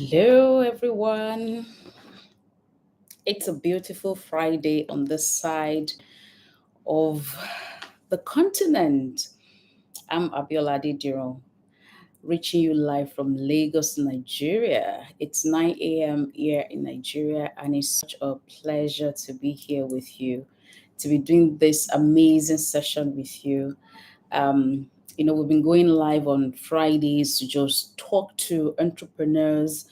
Hello, everyone. It's a beautiful Friday on this side of the continent. I'm Abiola Adediro, reaching you live from Lagos, Nigeria. It's 9 a.m. here in Nigeria, and it's such a pleasure to be here with you, to be doing this amazing session with you. Um, we've been going live on Fridays to just talk to entrepreneurs,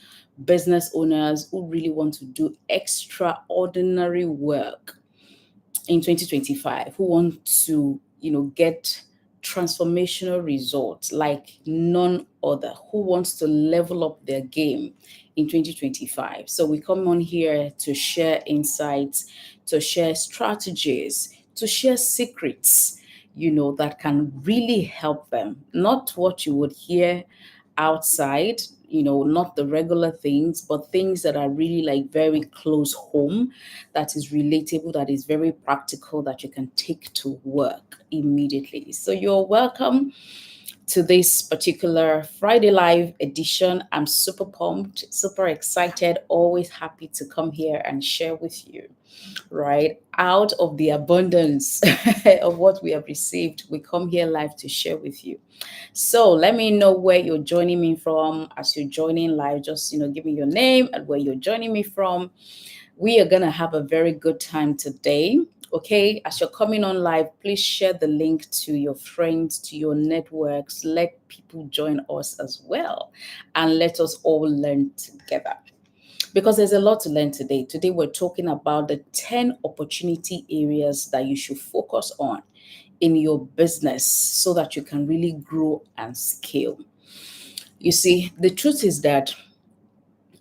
business owners who really want to do extraordinary work in 2025, who want to, get transformational results like none other, who wants to level up their game in 2025. So we come on here to share insights, to share strategies, to share secrets, that can really help them. Not what you would hear outside, not the regular things, but things that are really like very close home, that is relatable, that is very practical, that you can take to work immediately. So you're welcome to this particular Friday Live edition. I'm super pumped, super excited, always happy to come here and share with you, right? Out of the abundance of what we have received, we come here live to share with you. So let me know where you're joining me from. As you're joining live, just give me your name and where you're joining me from. We are gonna have a very good time today. Okay, as you're coming on live, please share the link to your friends, to your networks. Let people join us as well, and let us all learn together, because there's a lot to learn today. Today, we're talking about the 10 opportunity areas that you should focus on in your business so that you can really grow and scale. You see, the truth is that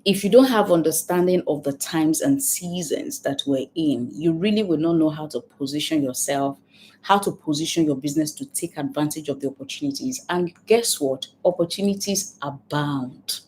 if you don't have understanding of the times and seasons that we're in, you really will not know how to position yourself, how to position your business to take advantage of the opportunities. And guess what? Opportunities abound.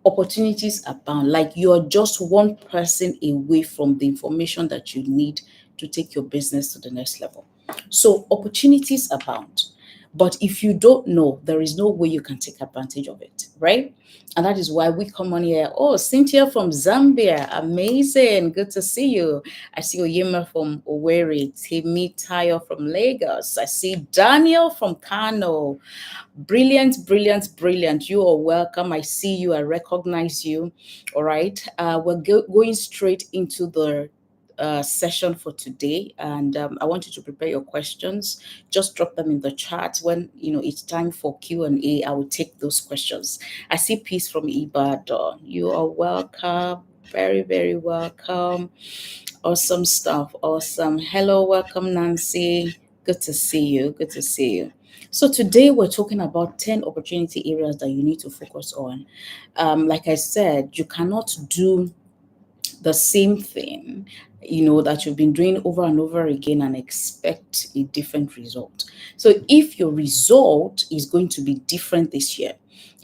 Opportunities abound. Like you're just one person away from the information that you need to take your business to the next level. So opportunities abound. But if you don't know, there is no way you can take advantage of it, right? And that is why we come on here. Oh, Cynthia from Zambia. Amazing. Good to see you. I see Oyema from Owerri. Timi Tayo from Lagos. I see Daniel from Kano. Brilliant, brilliant, brilliant. You are welcome. I see you. I recognize you. All right. We're going straight into the session for today, and I want you to prepare your questions. Just drop them in the chat. When it's time for Q&A, I will take those questions. I see peace from Ibadan. You are welcome. Very, very welcome. Awesome stuff. Awesome. Hello, welcome, Nancy. Good to see you. Good to see you. So today we're talking about 10 opportunity areas that you need to focus on. Like I said, you cannot do the same thing, that you've been doing over and over again and expect a different result. So if your result is going to be different this year,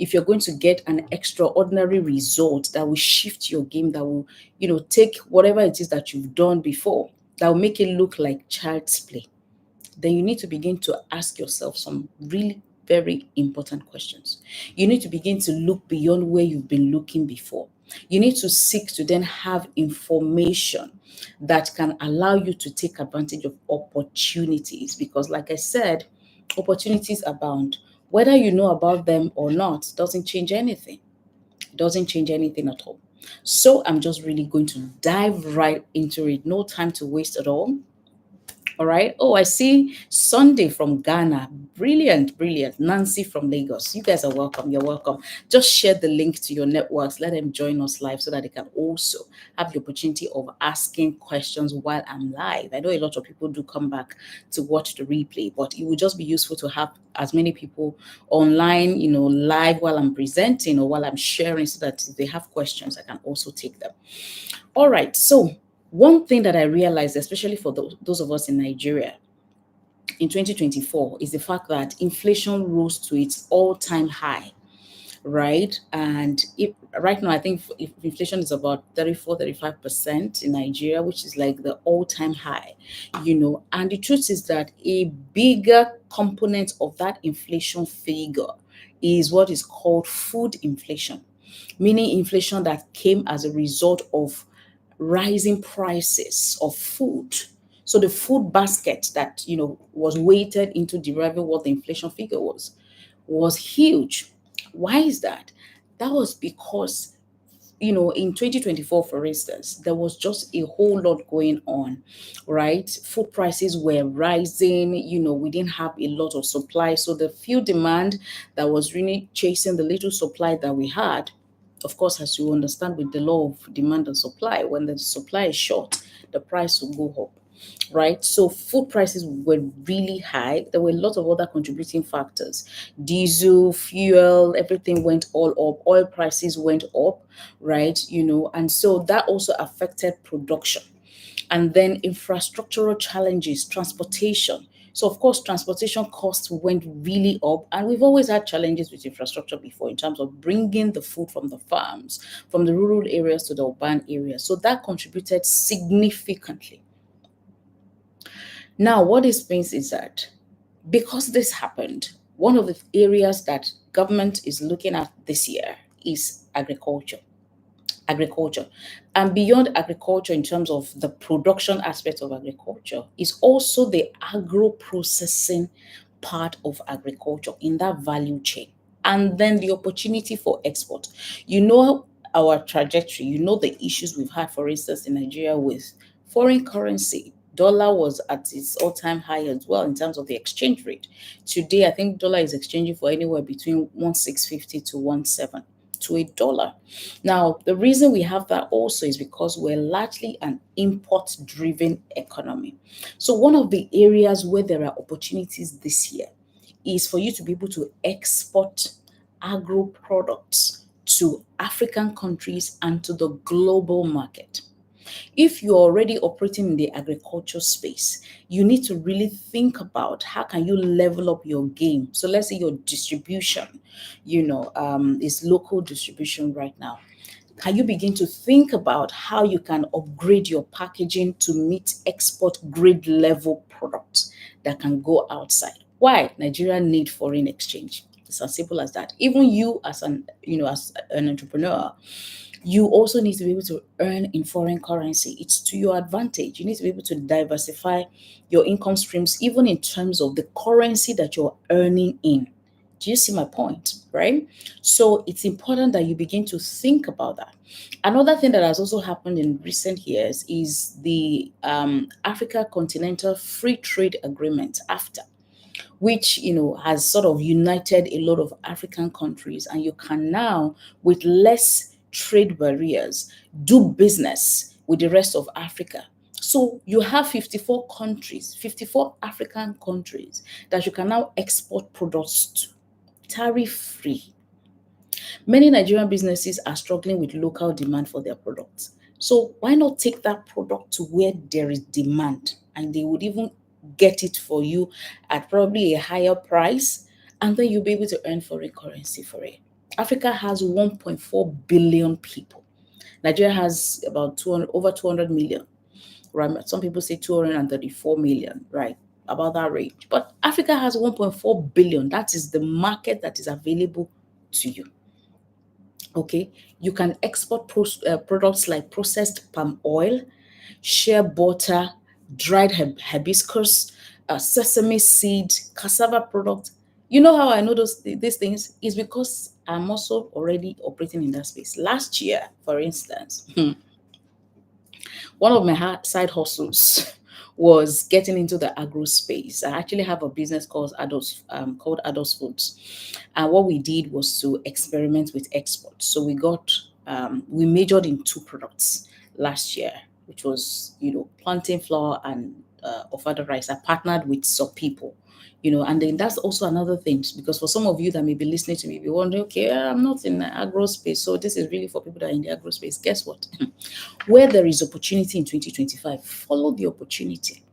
if you're going to get an extraordinary result that will shift your game, that will, take whatever it is that you've done before, that will make it look like child's play, then you need to begin to ask yourself some really very important questions. You need to begin to look beyond where you've been looking before. You need to seek to then have information that can allow you to take advantage of opportunities, because, like I said, opportunities abound. Whether you know about them or not doesn't change anything. It doesn't change anything at all. So I'm just really going to dive right into it. No time to waste at all. All right. Oh, I see Sunday from Ghana. Brilliant, brilliant. Nancy from Lagos. You guys are welcome. You're welcome. Just share the link to your networks. Let them join us live so that they can also have the opportunity of asking questions while I'm live. I know a lot of people do come back to watch the replay, but it would just be useful to have as many people online, live while I'm presenting or while I'm sharing, so that if they have questions, I can also take them. All right. So one thing that I realized, especially for those of us in Nigeria in 2024, is the fact that inflation rose to its all-time high, right? And right now, I think if inflation is about 34-35% in Nigeria, which is like the all-time high, and the truth is that a bigger component of that inflation figure is what is called food inflation. meaning inflation that came as a result of rising prices of food. So the food basket that was weighted into deriving what the inflation figure was huge. Why is that? That was because in 2024, for instance, there was just a whole lot going on, right? Food prices were rising, we didn't have a lot of supply. So the few demand that was really chasing the little supply that we had, of course, as you understand with the law of demand and supply, when the supply is short, the price will go up, right? So food prices were really high. There were a lot of other contributing factors. Diesel, fuel, everything went all up. Oil prices went up, right? And so that also affected production. And then infrastructural challenges, transportation. So of course, transportation costs went really up, and we've always had challenges with infrastructure before in terms of bringing the food from the farms, from the rural areas to the urban areas. So that contributed significantly. Now, what this means is that because this happened, one of the areas that government is looking at this year is agriculture. Agriculture. And beyond agriculture, in terms of the production aspect of agriculture, is also the agro processing part of agriculture in that value chain. And then the opportunity for export. Our trajectory, the issues we've had, for instance, in Nigeria with foreign currency. Dollar was at its all-time high as well in terms of the exchange rate. Today, I think dollar is exchanging for anywhere between 1,650 to 1,700 to a dollar. Now, the reason we have that also is because we're largely an import-driven economy. So one of the areas where there are opportunities this year is for you to be able to export agro products to African countries and to the global market. If you're already operating in the agriculture space, you need to really think about how can you level up your game. So let's say your distribution, is local distribution right now. Can you begin to think about how you can upgrade your packaging to meet export grade level products that can go outside? Why? Nigeria need foreign exchange. It's as simple as that. Even you as an entrepreneur, you also need to be able to earn in foreign currency. It's to your advantage. You need to be able to diversify your income streams, even in terms of the currency that you're earning in. Do you see my point, right? So it's important that you begin to think about that. Another thing that has also happened in recent years is the Africa Continental Free Trade Agreement, AFTA, which has sort of united a lot of African countries, and you can now, with less trade barriers, do business with the rest of Africa. So you have 54 countries, 54 African countries that you can now export products to, tariff-free. Many Nigerian businesses are struggling with local demand for their products. So why not take that product to where there is demand, and they would even get it for you at probably a higher price, and then you'll be able to earn foreign currency for it. Africa has 1.4 billion people. Nigeria has about over 200 million, right? Some people say 234 million, right? About that range. But Africa has 1.4 billion. That is the market that is available to you. Okay, you can export products like processed palm oil, shea butter, dried hibiscus, sesame seed, cassava products. You know how I know these things is because I'm also already operating in that space. Last year, for instance, one of my side hustles was getting into the agro space. I actually have a business called Adults Foods, and what we did was to experiment with exports. So we majored in two products last year, which was plantain flour and ofada rice. I partnered with some people. And then that's also another thing, because for some of you that may be listening to me, be wondering, okay, I'm not in the agro space, so this is really for people that are in the agro space. Guess what? Where there is opportunity in 2025, follow the opportunity.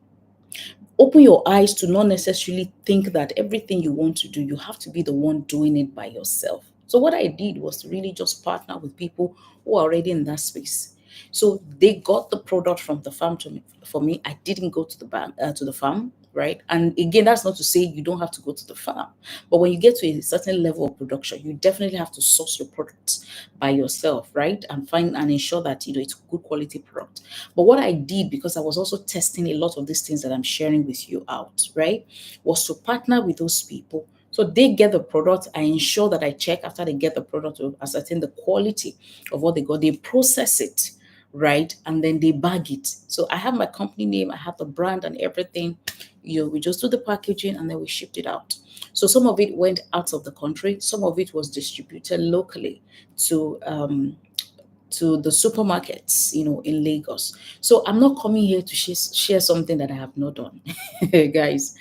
Open your eyes to not necessarily think that everything you want to do, you have to be the one doing it by yourself. So what I did was to really just partner with people who are already in that space. So they got the product from the farm for me. I didn't go to the farm, right? And again, that's not to say you don't have to go to the farm, but when you get to a certain level of production, you definitely have to source your products by yourself, right? And find and ensure that it's a good quality product. But what I did, because I was also testing a lot of these things that I'm sharing with you out, right, was to partner with those people. So they get the product. I ensure that I check after they get the product to ascertain the quality of what they got. They process it, right? And then they bag it. So I have my company name, I have the brand and everything. We just do the packaging and then we shipped it out. So some of it went out of the country, some of it was distributed locally to the supermarkets, in Lagos. So I'm not coming here to share something that I have not done, guys.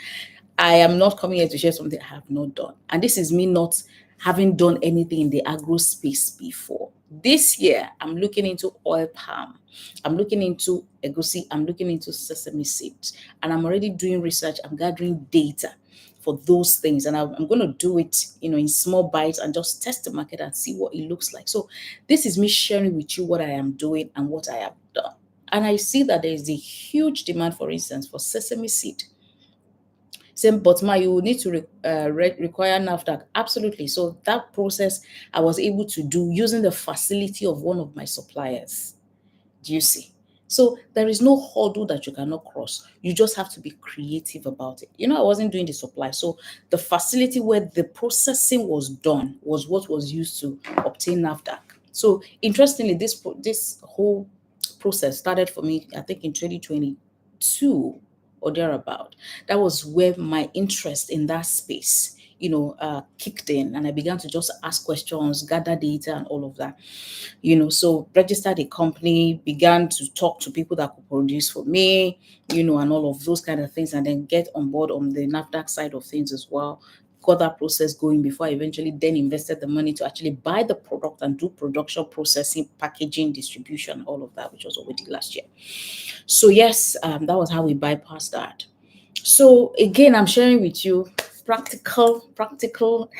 I am not coming here to share something I have not done. And this is me not having done anything in the agro space before. This year, I'm looking into oil palm. I'm looking into egusi. I'm looking into sesame seeds. And I'm already doing research. I'm gathering data for those things. And I'm going to do it, in small bites and just test the market and see what it looks like. So this is me sharing with you what I am doing and what I have done. And I see that there is a huge demand, for instance, for sesame seed. Same, but you will need to require NAFDAC. Absolutely. So that process I was able to do using the facility of one of my suppliers. Do you see? So there is no hurdle that you cannot cross. You just have to be creative about it. I wasn't doing the supply. So the facility where the processing was done was what was used to obtain NAFDAC. So interestingly, this whole process started for me, I think, in 2022 or thereabout. That was where my interest in that space, kicked in, and I began to just ask questions, gather data, and all of that. So registered a company, began to talk to people that could produce for me, and all of those kind of things, and then get on board on the NAFDAC side of things as well. Got that process going before I eventually then invested the money to actually buy the product and do production, processing, packaging, distribution, all of that, which was what we did last year. So yes, that was how we bypassed that. So again, I'm sharing with you practical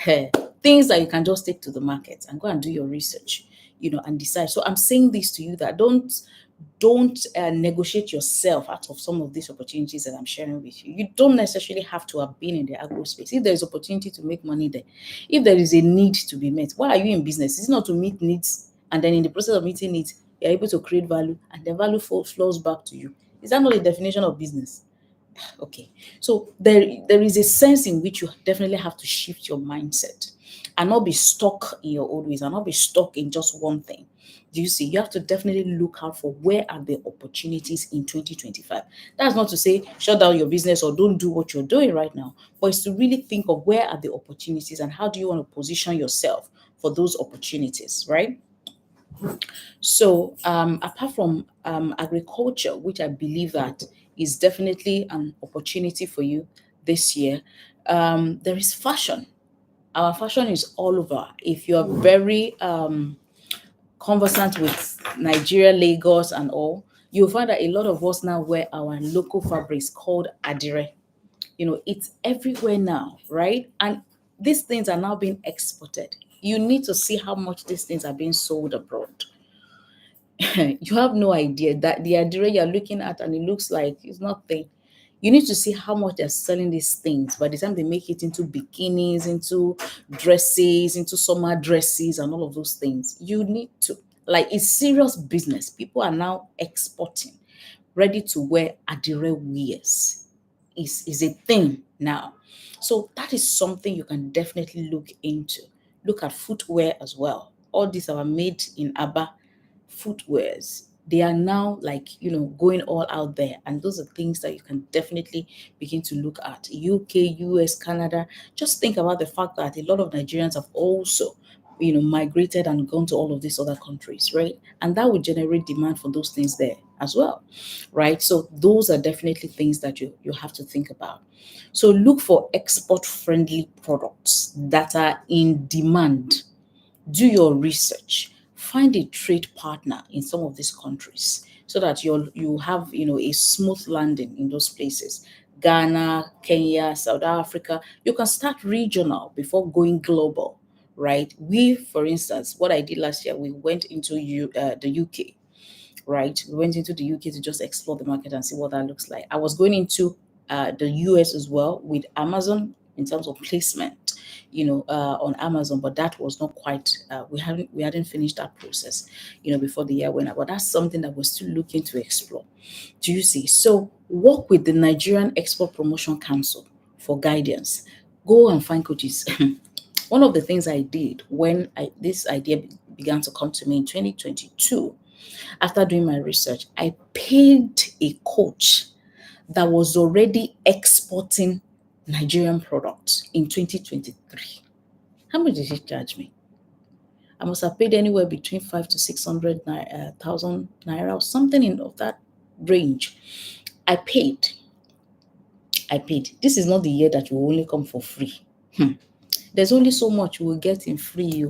things that you can just take to the market and go and do your research, and decide. So I'm saying this to you that don't negotiate yourself out of some of these opportunities that I'm sharing with you. You don't necessarily have to have been in the agro space. If there is opportunity to make money there, if there is a need to be met, why are you in business? It's not to meet needs, and then in the process of meeting needs, you're able to create value, and the value flows back to you. Is that not the definition of business? Okay, so there is a sense in which you definitely have to shift your mindset and not be stuck in your old ways and not be stuck in just one thing. Do you see? You have to definitely look out for where are the opportunities in 2025. That's not to say shut down your business or don't do what you're doing right now, but it's to really think of where are the opportunities and how do you want to position yourself for those opportunities, right? So, apart from agriculture, which I believe that is definitely an opportunity for you this year, there is fashion. Our fashion is all over. If you're very conversant with Nigeria, Lagos, and all, you'll find that a lot of us now wear our local fabrics called adire. It's everywhere now, right? And these things are now being exported. You need to see how much these things are being sold abroad. You have no idea that the adire you're looking at and it looks like it's nothing. You need to see how much they're selling these things by the time they make it into bikinis, into dresses, into summer dresses, and all of those things. You need to, like, it's serious business. People are now exporting ready to wear adire wears. Is a thing now. So that is something you can definitely look into. Look at footwear as well. All these are made in Aba footwears. They are now, like, going all out there, and those are things that you can definitely begin to look at. UK, US, Canada. Just think about the fact that a lot of Nigerians have also migrated and gone to all of these other countries, right? And that would generate demand for those things there as well, right? So those are definitely things that you have to think about. So look for export friendly products that are in demand. Do your research, find a trade partner in some of these countries so that you have a smooth landing in those places. Ghana, Kenya, South Africa. You can start regional before going global, right? We, for instance, what I did last year, we went into the UK, right? We went into the UK to just explore the market and see what that looks like. I was going into the US as well with Amazon in terms of placement, on Amazon, but that was not quite. We hadn't finished that process, before the year went out. But that's something that we're still looking to explore. Do you see? So work with the Nigerian Export Promotion Council for guidance. Go and find coaches. One of the things I did when this idea began to come to me in 2022, after doing my research, I paid a coach that was already exporting Nigerian products in 2023. How much did he charge me? I must have paid anywhere between 5 to 600 thousand naira or something in of that range. I paid. I paid. This is not the year that you will only come for free. There's only so much we will get in free,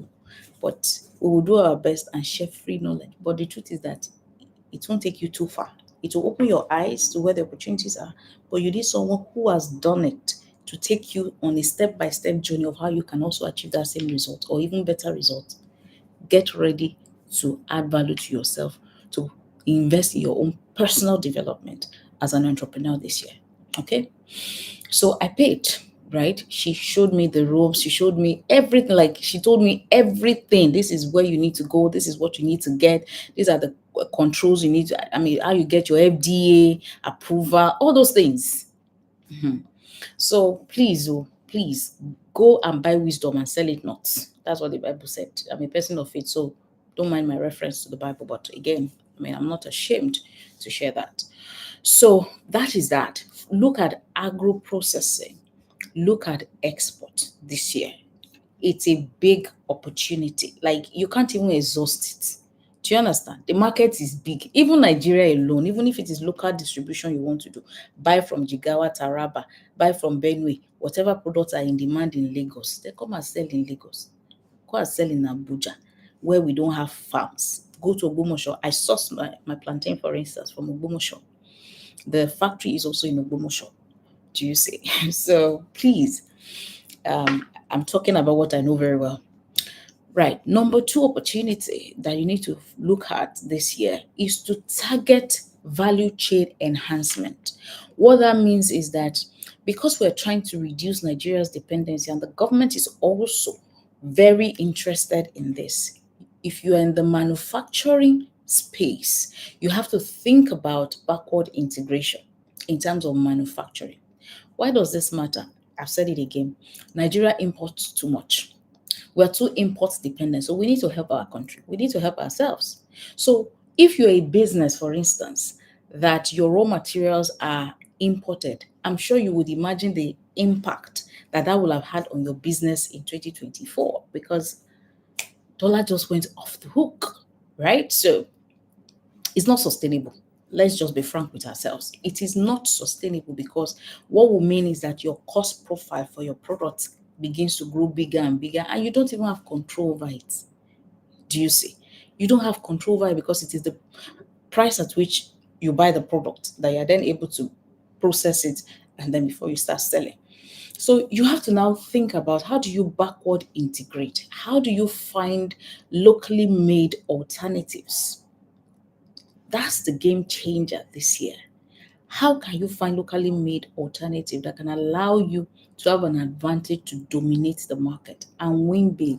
but we will do our best and share free knowledge. But the truth is that it won't take you too far. It will open your eyes to where the opportunities are, but you need someone who has done it to take you on a step-by-step journey of how you can also achieve that same result or even better result. Get ready to add value to yourself, to invest in your own personal development as an entrepreneur this year. Okay? So I paid, right? She showed me the ropes. She showed me everything. Like she told me everything. This is where you need to go. This is what you need to get. These are the controls you need to, how you get your FDA approval, all those things. So please, please go and buy wisdom and sell it not. That's what the Bible said. I'm a person of faith, so don't mind my reference to the Bible. But again, I'm not ashamed to share that. So that is that. Look at agro processing. Look at export this year. It's a big opportunity. Like you can't even exhaust it. Do you understand? The market is big. Even Nigeria alone, even if it is local distribution you want to do, buy from Jigawa, Taraba, buy from Benue, whatever products are in demand in Lagos, they come and sell in Lagos. Go and sell in Abuja, where we don't have farms. Go to Ogbomoso. I source my plantain, for instance, from Ogbomoso. The factory is also in Ogbomoso. Do you see? So please, I'm talking about what I know very well. Right. Number two opportunity that you need to look at this year is to target value chain enhancement. What that means is that because we're trying to reduce Nigeria's dependency, and the government is also very interested in this. If you are in the manufacturing space, you have to think about backward integration in terms of manufacturing. Why does this matter? I've said it again. Nigeria imports too much. We're too import dependent. So we need to help our country. We need to help ourselves. So if you're a business, for instance, that your raw materials are imported, I'm sure you would imagine the impact that will have had on your business in 2024 because dollar just went off the hook, right? So it's not sustainable. Let's just be frank with ourselves. It is not sustainable because what will mean is that your cost profile for your product begins to grow bigger and bigger, and you don't even have control over it. Do you see? You don't have control over it because it is the price at which you buy the product that you're then able to process it and then before you start selling. So you have to now think about how do you backward integrate? How do you find locally made alternatives? That's the game changer this year. How can you find locally made alternative that can allow you to have an advantage to dominate the market and win big?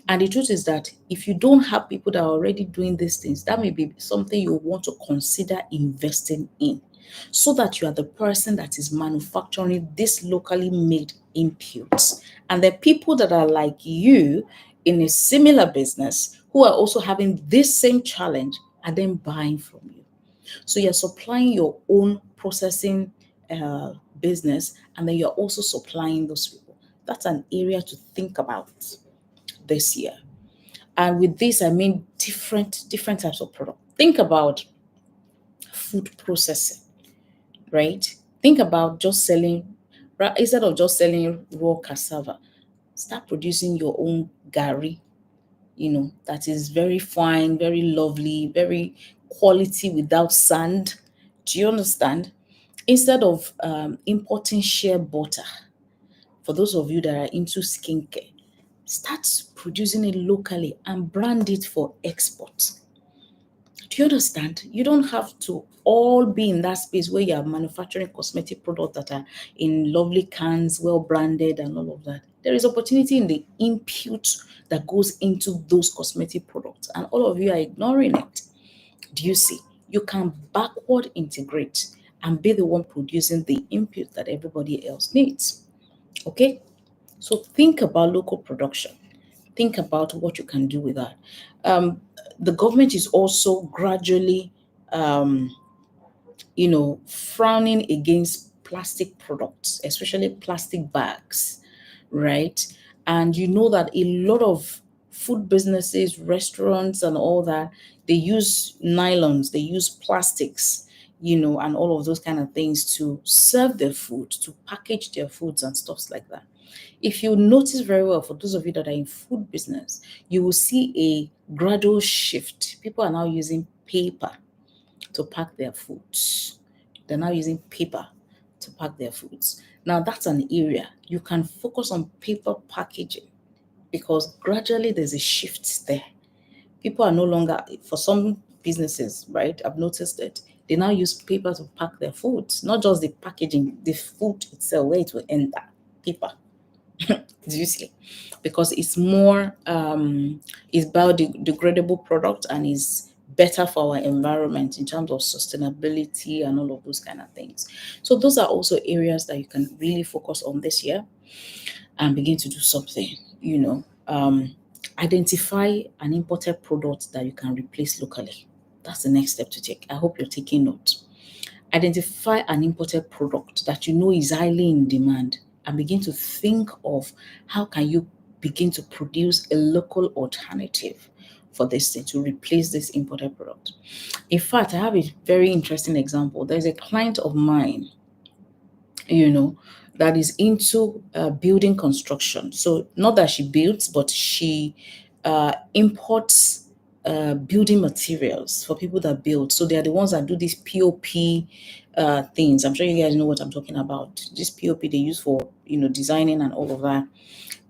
And the truth is that if you don't have people that are already doing these things, that may be something you want to consider investing in so that you are the person that is manufacturing this locally made inputs. And the people that are like you in a similar business who are also having this same challenge are then buying from you. So you're supplying your own processing business, and then you're also supplying those people. That's an area to think about this year. And with this, I mean different types of product. Think about food processing, right? Think about just selling, instead of just selling raw cassava, start producing your own gari, that is very fine, very lovely, very quality without sand. Do you understand? Instead of importing shea butter, for those of you that are into skincare, start producing it locally and brand it for export. Do you understand? You don't have to all be in that space where you are manufacturing cosmetic products that are in lovely cans, well branded, and all of that. There is opportunity in the input that goes into those cosmetic products, and all of you are ignoring it. Do you see? You can backward integrate and be the one producing the input that everybody else needs. Okay? So think about local production. Think about what you can do with that. Um, the government is also gradually, um, frowning against plastic products, especially plastic bags, right? And you know that a lot of food businesses, restaurants, and all that, they use nylons, they use plastics, and all of those kind of things to serve their food, to package their foods and stuffs like that. If you notice very well, for those of you that are in food business, you will see a gradual shift. People are now using paper to pack their foods. They're now using paper to pack their foods. Now that's an area you can focus on, paper packaging, because gradually there's a shift there. People are no longer, for some businesses, right? I've noticed it. They now use paper to pack their foods, not just the packaging, the food itself, where it will enter, paper. Do you see? Because it's more it's biodegradable product and is better for our environment in terms of sustainability and all of those kind of things. So those are also areas that you can really focus on this year and begin to do something, identify an imported product that you can replace locally. That's the next step to take. I hope you're taking note. Identify an imported product that you know is highly in demand and begin to think of how can you begin to produce a local alternative for this thing to replace this imported product. In fact, I have a very interesting example. There's a client of mine, you know, that is into building construction. So not that she builds, but she imports building materials for people that build. So they are the ones that do these POP things. I'm sure you guys know what I'm talking about. This POP they use for designing and all of that.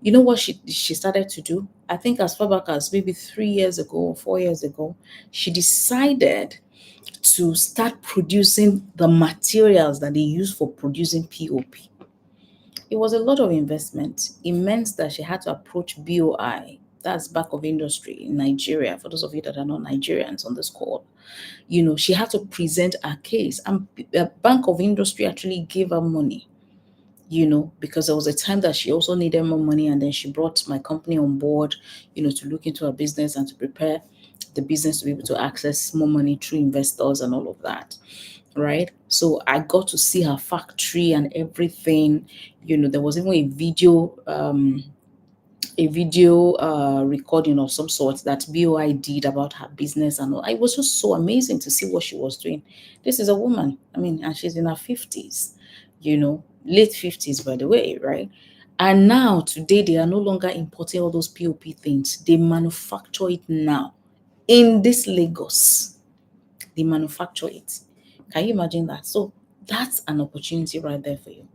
You know what she started to do? I think as far back as maybe 3 years ago or 4 years ago, she decided to start producing the materials that they use for producing POP. It was a lot of investment. It meant that she had to approach BOI, that's Bank of Industry in Nigeria. For those of you that are not Nigerians on this call, she had to present her case, and Bank of Industry actually gave her money. Because there was a time that she also needed more money, and then she brought my company on board, to look into her business and to prepare the business to be able to access more money through investors and all of that, right? So I got to see her factory and everything. There was even a video recording of some sort that BOI did about her business, and all. It was just so amazing to see what she was doing. This is a woman, I mean, and she's in her 50s, late 50s, by the way, right? And now, today, they are no longer importing all those POP things. They manufacture it now in this Lagos. They manufacture it. Can you imagine that? So that's an opportunity right there for you.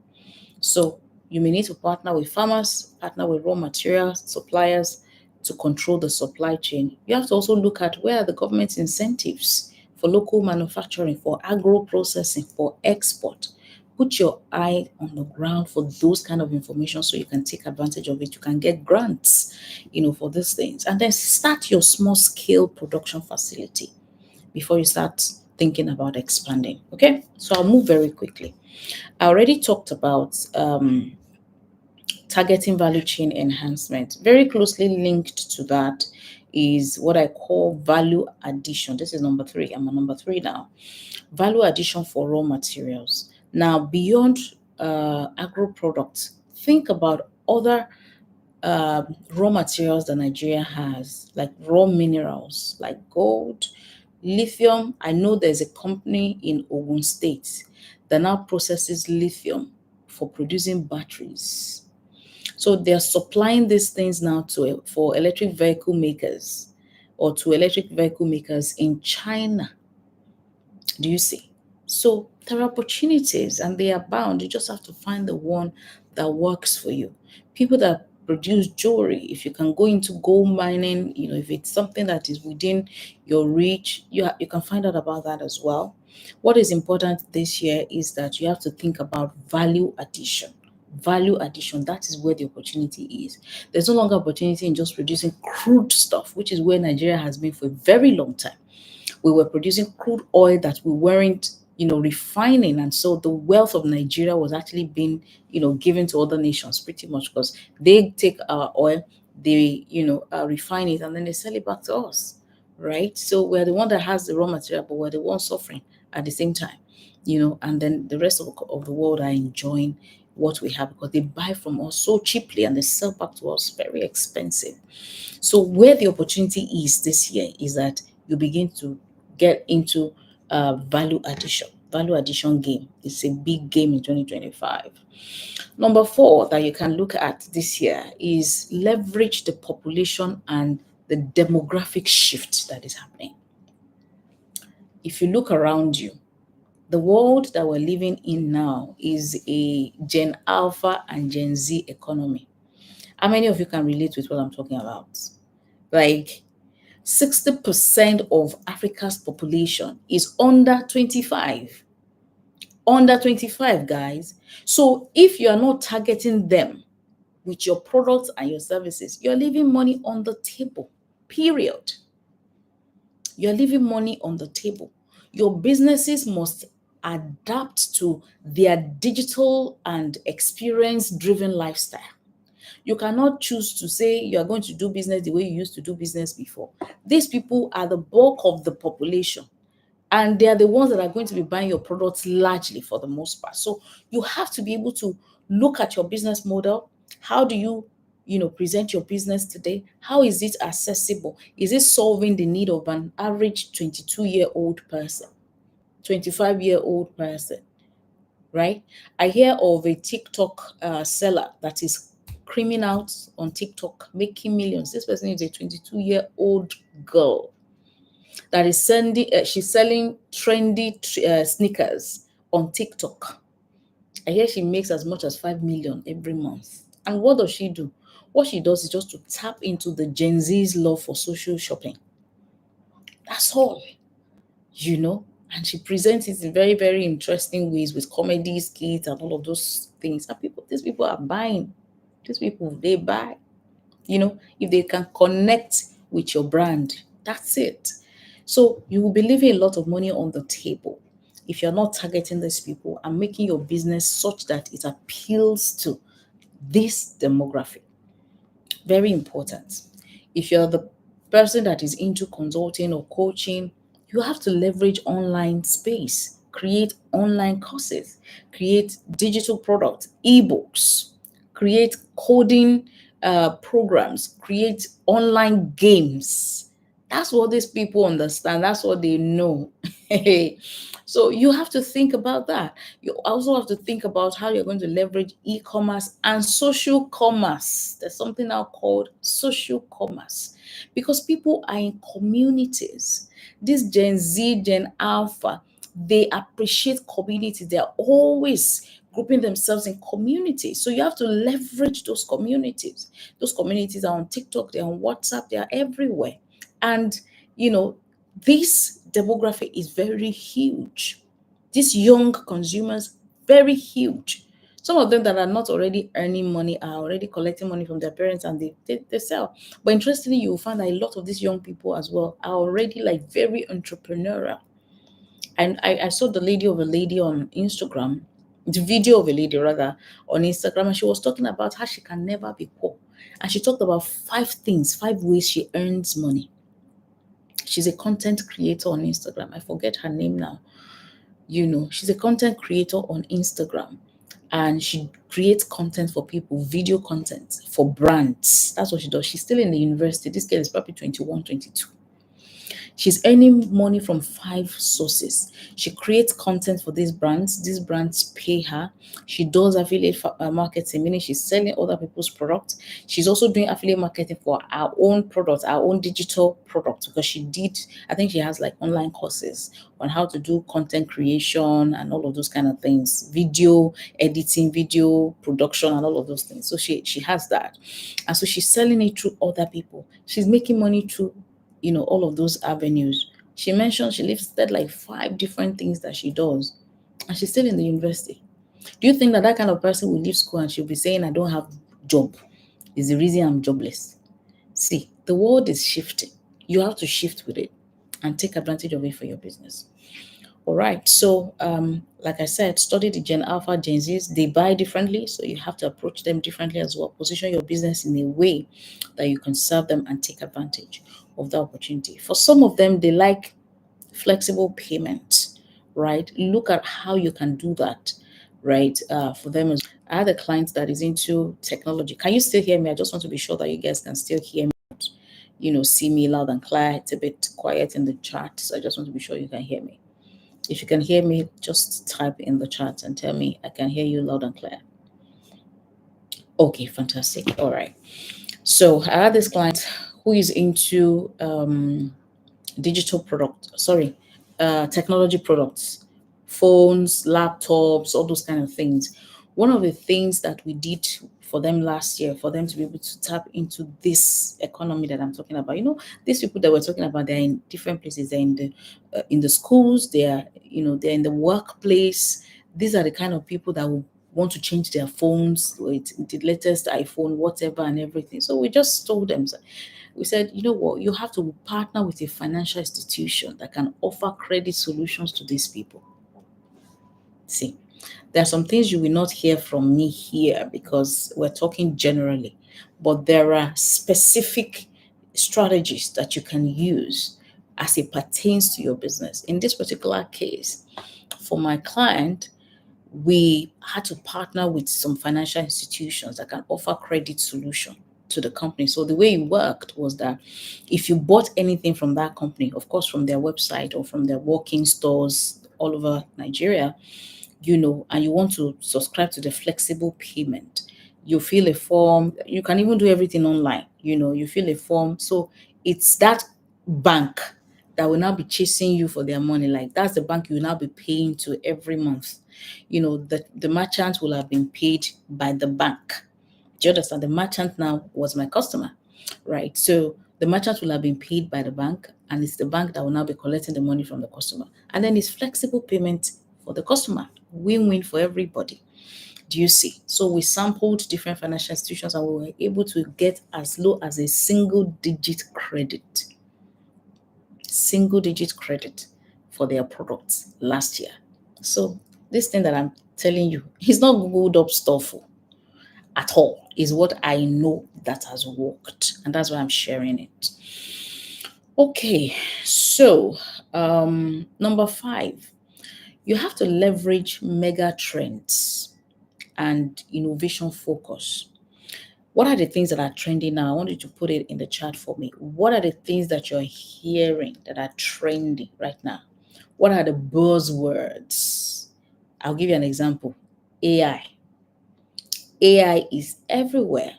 So you may need to partner with farmers, partner with raw materials, suppliers to control the supply chain. You have to also look at where are the government incentives for local manufacturing, for agro processing, for export. Put your eye on the ground for those kind of information so you can take advantage of it. You can get grants, for these things. And then start your small scale production facility before you start thinking about expanding. Okay, so I'll move very quickly. I already talked about targeting value chain enhancement. Very closely linked to that is what I call value addition. This is number 3. I'm on number 3 now. Value addition for raw materials. Now, beyond agro products, think about other raw materials that Nigeria has, like raw minerals, like gold, lithium. I know there's a company in Ogun State that now processes lithium for producing batteries. So they're supplying these things now for electric vehicle makers, or to electric vehicle makers in China. Do you see? So there are opportunities and they are bound. You just have to find the one that works for you. People that produce jewelry, if you can go into gold mining, if it's something that is within your reach, you can find out about that as well. What is important this year is that you have to think about value addition. Value addition, that is where the opportunity is. There's no longer opportunity in just producing crude stuff, which is where Nigeria has been for a very long time. We were producing crude oil that we weren't refining, and so the wealth of Nigeria was actually being given to other nations pretty much, because they take our oil, they refine it, and then they sell it back to us, right? So we're the one that has the raw material, but we're the one suffering at the same time, and then the rest of the world are enjoying what we have because they buy from us so cheaply and they sell back to us very expensive. So where the opportunity is this year is that you begin to get into value addition. Value addition game. It's a big game in 2025. Number 4 that you can look at this year is leverage the population and the demographic shift that is happening. If you look around you, the world that we're living in now is a Gen Alpha and Gen Z economy. How many of you can relate with what I'm talking about? Like 60% of Africa's population is under 25. Under 25, guys. So if you are not targeting them with your products and your services, you're leaving money on the table, period. You're leaving money on the table. Your businesses must adapt to their digital and experience-driven lifestyle. You cannot choose to say you are going to do business the way you used to do business before. These people are the bulk of the population, and they are the ones that are going to be buying your products largely for the most part. So you have to be able to look at your business model. How do you present your business today? How is it accessible? Is it solving the need of an average 22-year-old person, 25-year-old person, right? I hear of a TikTok seller that is creaming out on TikTok, making millions. This person is a 22-year-old girl that is she's selling trendy sneakers on TikTok. I hear she makes as much as 5 million every month. And what does she do? What she does is just to tap into the Gen Z's love for social shopping. That's all, and she presents it in very, very interesting ways with comedy skits and all of those things. And these people are buying. These people, they buy. If they can connect with your brand, that's it. So you will be leaving a lot of money on the table if you're not targeting these people and making your business such that it appeals to this demographic. Very important. If you're the person that is into consulting or coaching, you have to leverage online space, create online courses, create digital products, ebooks, create coding programs, create online games. That's what these people understand. That's what they know. So you have to think about that. You also have to think about how you're going to leverage e-commerce and social commerce. There's something now called social commerce because people are in communities. This Gen Z, Gen Alpha, they appreciate community. They're always grouping themselves in communities. So you have to leverage those communities. Those communities are on TikTok, they're on WhatsApp, they are everywhere. And, this demographic is very huge. These young consumers, very huge. Some of them that are not already earning money are already collecting money from their parents and they sell. But interestingly, you will find that a lot of these young people as well are already like very entrepreneurial. And I saw the video on Instagram, the video of a lady rather on Instagram, and she was talking about how she can never be poor. And she talked about 5 ways she earns money. She's a content creator on Instagram. I forget her name now. She's a content creator on Instagram and she creates content for people, video content for brands. That's what she does. She's still in the university. This girl is probably 21, 22. She's earning money from 5 sources. She creates content for these brands. These brands pay her. She does affiliate marketing, meaning she's selling other people's products. She's also doing affiliate marketing for our own products, our own digital products, because I think she has like online courses on how to do content creation and all of those kind of things, video editing, video production, and all of those things. So she has that. And so she's selling it through other people. She's making money through all of those avenues. She mentioned she listed like 5 different things that she does, and she's still in the university. Do you think that that kind of person will leave school and she'll be saying, I don't have job? Is the reason I'm jobless? See, the world is shifting. You have to shift with it and take advantage of it for your business. All right. So, like I said, study the Gen Alpha, Gen Zs. They buy differently, so you have to approach them differently as well. Position your business in a way that you can serve them and take advantage of the opportunity. For some of them, they like flexible payment, right? Look at how you can do that, right? For them, I had a client that is into technology. Can you still hear me? I just want to be sure that you guys can still hear me. See me loud and clear. It's a bit quiet in the chat, so I just want to be sure you can hear me. If you can hear me, just type in the chat and tell me I can hear you loud and clear. Okay, fantastic. All right. So I had this client who is into technology products, phones, laptops, all those kind of things. One of the things that we did for them last year, for them to be able to tap into this economy that I'm talking about, these people that we're talking about, they're in different places. They're in the schools. They're in the workplace. These are the kind of people that will want to change their phones with the latest iPhone, whatever, and everything. So we just told them, we said, you know what, you have to partner with a financial institution that can offer credit solutions to these people. See, there are some things you will not hear from me here because we're talking generally, but there are specific strategies that you can use as it pertains to your business. In this particular case, for my client, we had to partner with some financial institutions that can offer credit solution to the company. So the way it worked was that if you bought anything from that company, of course from their website or from their walk-in stores all over Nigeria, and you want to subscribe to the flexible payment, you fill a form. You can even do everything online. You fill a form. So it's that bank that will now be chasing you for their money. Like that's the bank you will now be paying to every month. The merchant will have been paid by the bank. Do you understand? The merchant now was my customer, right? So the merchant will have been paid by the bank, and it's the bank that will now be collecting the money from the customer. And then it's flexible payment for the customer. Win-win for everybody. Do you see? So we sampled different financial institutions and we were able to get as low as a single digit credit for their products last year. So this thing that I'm telling you is not Googled up stuff at all. Is what I know that has worked, and that's why I'm sharing it. Okay, so number 5, you have to leverage mega trends and innovation focus. What are the things that are trending now? I want you to put it in the chat for me. What are the things that you're hearing that are trending right now? What are the buzzwords? I'll give you an example. AI. AI is everywhere.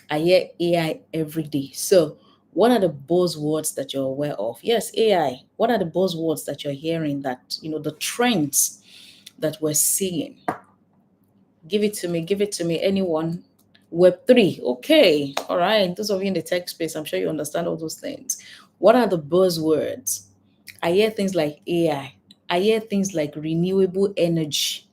I hear AI every day. So, what are the buzzwords that you're aware of? Yes, AI. What are the buzzwords that you're hearing that, the trends that we're seeing? Give it to me. Give it to me. Anyone? Web3. Okay. All right. Those of you in the tech space, I'm sure you understand all those things. What are the buzzwords? I hear things like AI. I hear things like renewable energy,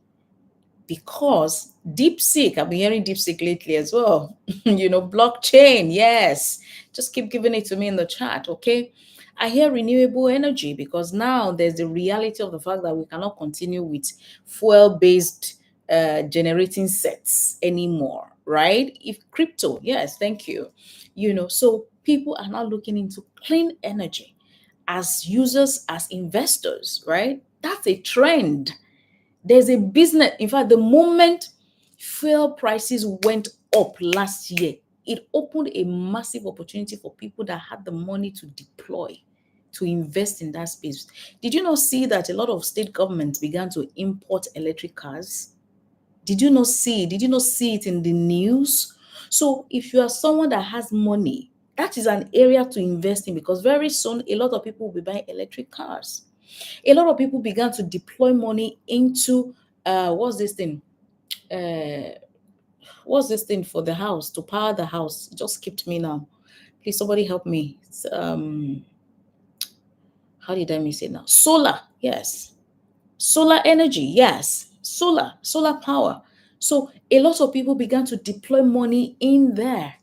because DeepSeek, I've been hearing DeepSeek lately as well. Blockchain, yes. Just keep giving it to me in the chat, okay? I hear renewable energy because now there's the reality of the fact that we cannot continue with fuel-based generating sets anymore, right? If crypto, yes, thank you. So people are now looking into clean energy as users, as investors, right? That's a trend. There's a business. In fact, the moment fuel prices went up last year, it opened a massive opportunity for people that had the money to deploy to invest in that space. Did you not see that a lot of state governments began to import electric cars? Did you not see? Did you not see it in the news? So if you are someone that has money, that is an area to invest in, because very soon a lot of people will be buying electric cars. A lot of people began to deploy money into what's this thing? Uh, what's this thing for the house, to power the house? It just skipped me now. Please, somebody help me. How did I miss it now? Solar, yes. Solar energy, yes. Solar power. So a lot of people began to deploy money in there,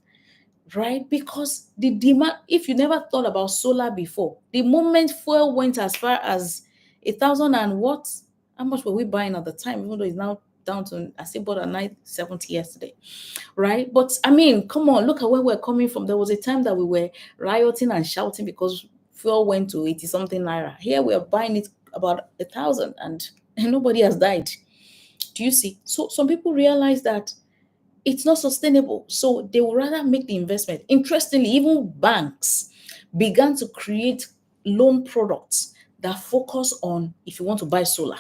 right? Because the demand, if you never thought about solar before, the moment fuel went as far as 1,000 and what? How much were we buying at the time? Even though it's now down to, I still bought a 970 yesterday, right? But I mean, come on, look at where we're coming from. There was a time that we were rioting and shouting because fuel went to 80 something naira. Here we are buying it about 1,000 and nobody has died. Do you see? So some people realize that it's not sustainable. So they would rather make the investment. Interestingly, even banks began to create loan products that focus on if you want to buy solar.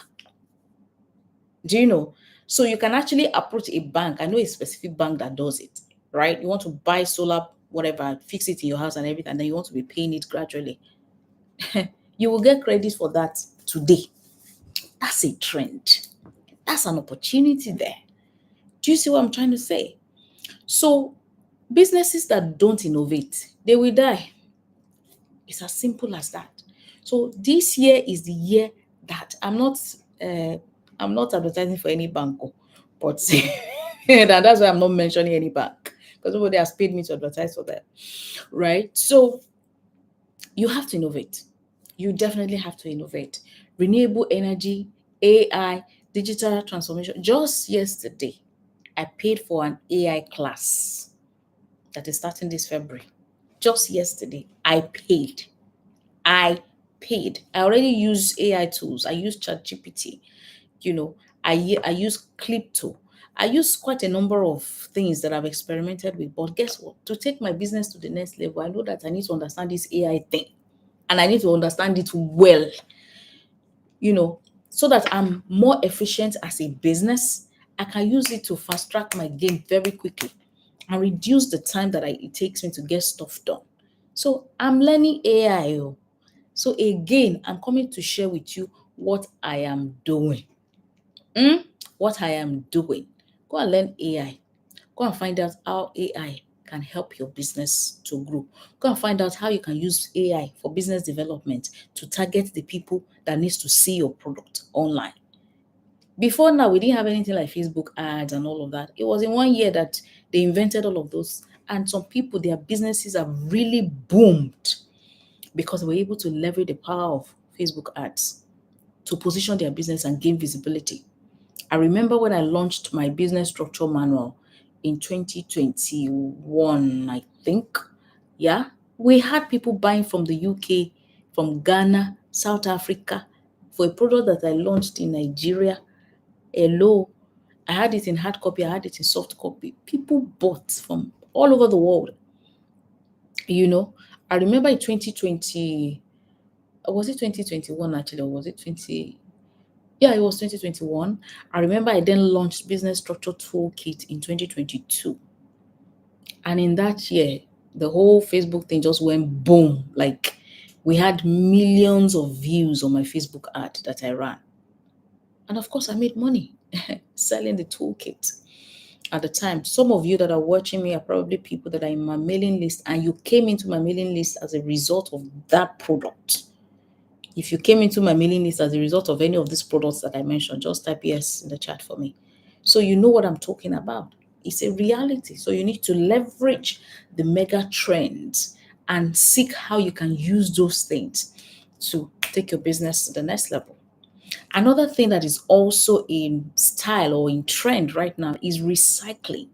Do you know? So you can actually approach a bank. I know a specific bank that does it, right? You want to buy solar, whatever, fix it in your house and everything, and then you want to be paying it gradually. You will get credit for that today. That's a trend. That's an opportunity there. Do you see what I'm trying to say? So businesses that don't innovate, they will die. It's as simple as that. So this year is the year that uh, I'm not advertising for any bank, but and that's why I'm not mentioning any bank, because nobody has paid me to advertise for that, right? So you have to innovate. You definitely have to innovate. Renewable energy, AI, digital transformation. Just yesterday, I paid for an AI class that is starting this February. Just yesterday, I paid. I paid. I already use AI tools. I use ChatGPT. You know, I use Clipto. I use quite a number of things that I've experimented with. But guess what? To take my business to the next level, I know that I need to understand this AI thing, and I need to understand it well. You know, so that I'm more efficient as a business. I can use it to fast track my game very quickly and reduce the time that it takes me to get stuff done. So I'm learning AI. Oh. So again, I'm coming to share with you what I am doing. What I am doing. Go and learn AI. Go and find out how AI can help your business to grow. Go and find out how you can use AI for business development to target the people that needs to see your product online. Before now, we didn't have anything like Facebook ads and all of that. It was in 1 year that they invented all of those. And some people, their businesses have really boomed because they were able to leverage the power of Facebook ads to position their business and gain visibility. I remember when I launched my business structure manual in 2021, I think. Yeah, we had people buying from the UK, from Ghana, South Africa, for a product that I launched in Nigeria. Hello, I had it in hard copy, I had it in soft copy. People bought from all over the world. You know, I remember in 2020, was it 2021 actually, or was it 20? Yeah, it was 2021. I remember I then launched Business Structure Toolkit in 2022. And in that year, the whole Facebook thing just went boom. Like we had millions of views on my Facebook ad that I ran. And of course, I made money selling the toolkit at the time. Some of you that are watching me are probably people that are in my mailing list, and you came into my mailing list as a result of that product. If you came into my mailing list as a result of any of these products that I mentioned, just type yes in the chat for me. So you know what I'm talking about. It's a reality. So you need to leverage the mega trends and seek how you can use those things to take your business to the next level. Another thing that is also in style or in trend right now is recycling.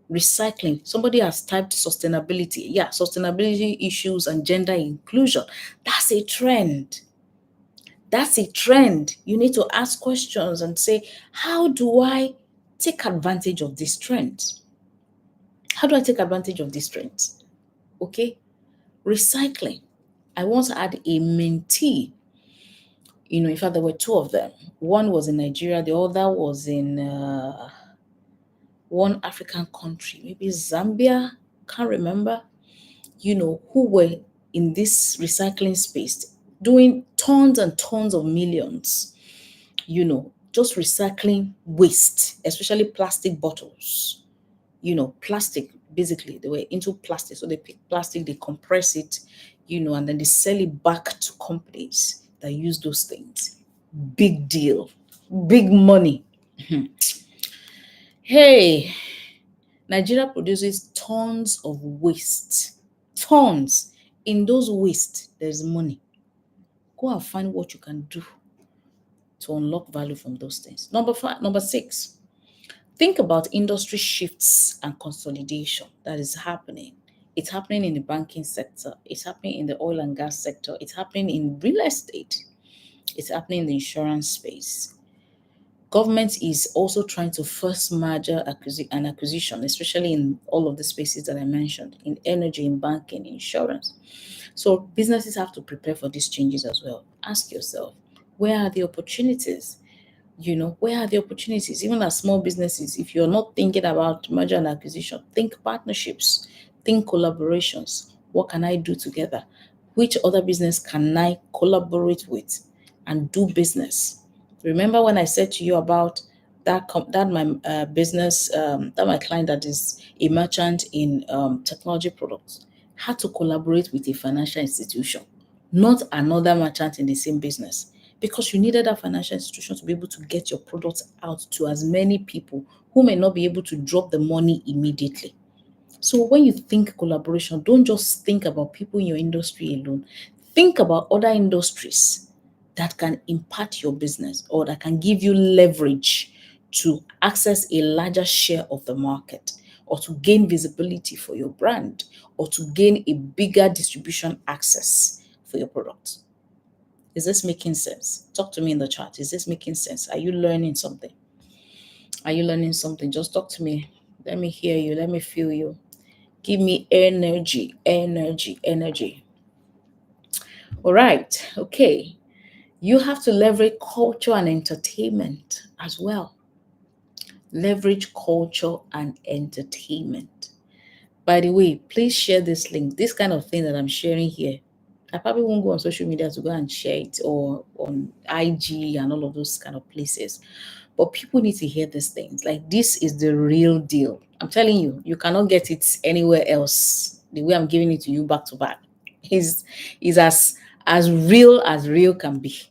Recycling. Somebody has typed sustainability. Yeah, sustainability issues and gender inclusion. That's a trend. That's a trend. You need to ask questions and say, how do I take advantage of this trend? How do I take advantage of this trend? Okay. Recycling. I once had a mentee, in fact, there were two of them. One was in Nigeria, the other was in one African country, maybe Zambia, can't remember, who were in this recycling space doing tons and tons of millions, just recycling waste, especially plastic bottles, plastic. Basically, they were into plastic. So they pick plastic, they compress it, and then they sell it back to companies that use those things. Big deal, big money. Hey, Nigeria produces tons of waste. Tons. In those waste, there's money. Go and find what you can do to unlock value from those things. Number 6, think about industry shifts and consolidation that is happening. It's happening in the banking sector. It's happening in the oil and gas sector. It's happening in real estate. It's happening in the insurance space. Government is also trying to first merger and acquisition, especially in all of the spaces that I mentioned, in energy, in banking, insurance. So businesses have to prepare for these changes as well. Ask yourself, where are the opportunities? Where are the opportunities? Even as small businesses, if you're not thinking about merger and acquisition, think partnerships, think collaborations. What can I do together? Which other business can I collaborate with and do business? Remember when I said to you about that my business, that my client that is a merchant in technology products had to collaborate with a financial institution, not another merchant in the same business, because you needed that financial institution to be able to get your products out to as many people who may not be able to drop the money immediately. So when you think collaboration, don't just think about people in your industry alone. Think about other industries that can impact your business or that can give you leverage to access a larger share of the market, or to gain visibility for your brand, or to gain a bigger distribution access for your product. Is this making sense? Talk to me in the chat. Is this making sense? Are you learning something? Are you learning something? Just talk to me. Let me hear you. Let me feel you. Give me energy, energy, energy. All right. Okay. You have to leverage culture and entertainment as well. Leverage culture and entertainment. By the way, please share this link. This kind of thing that I'm sharing here, I probably won't go on social media to go and share it, or on IG and all of those kind of places. But people need to hear these things. Like, this is the real deal. I'm telling you, you cannot get it anywhere else. The way I'm giving it to you back to back is as real can be.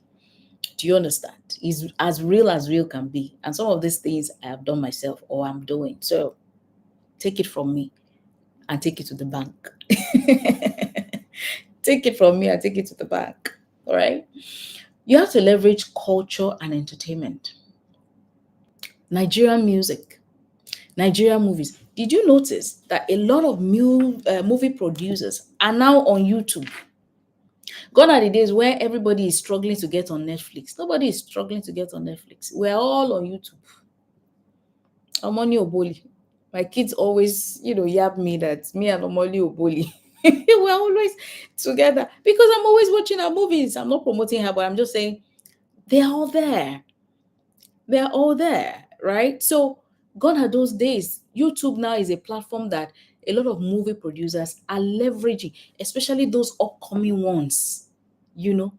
Do you understand? Is as real can be. And some of these things I have done myself or I'm doing. So take it from me and take it to the bank. Take it from me and take it to the bank. All right. You have to leverage culture and entertainment. Nigerian music, Nigerian movies. Did you notice that a lot of movie producers are now on YouTube? Gone are the days where everybody is struggling to get on Netflix. Nobody is struggling to get on Netflix. We're all on YouTube. Omoni Oboli. My kids always, yab me that me and Omoni Oboli, we're always together because I'm always watching her movies. I'm not promoting her, but I'm just saying they're all there. They're all there, right? So gone are those days. YouTube now is a platform that a lot of movie producers are leveraging, especially those upcoming ones.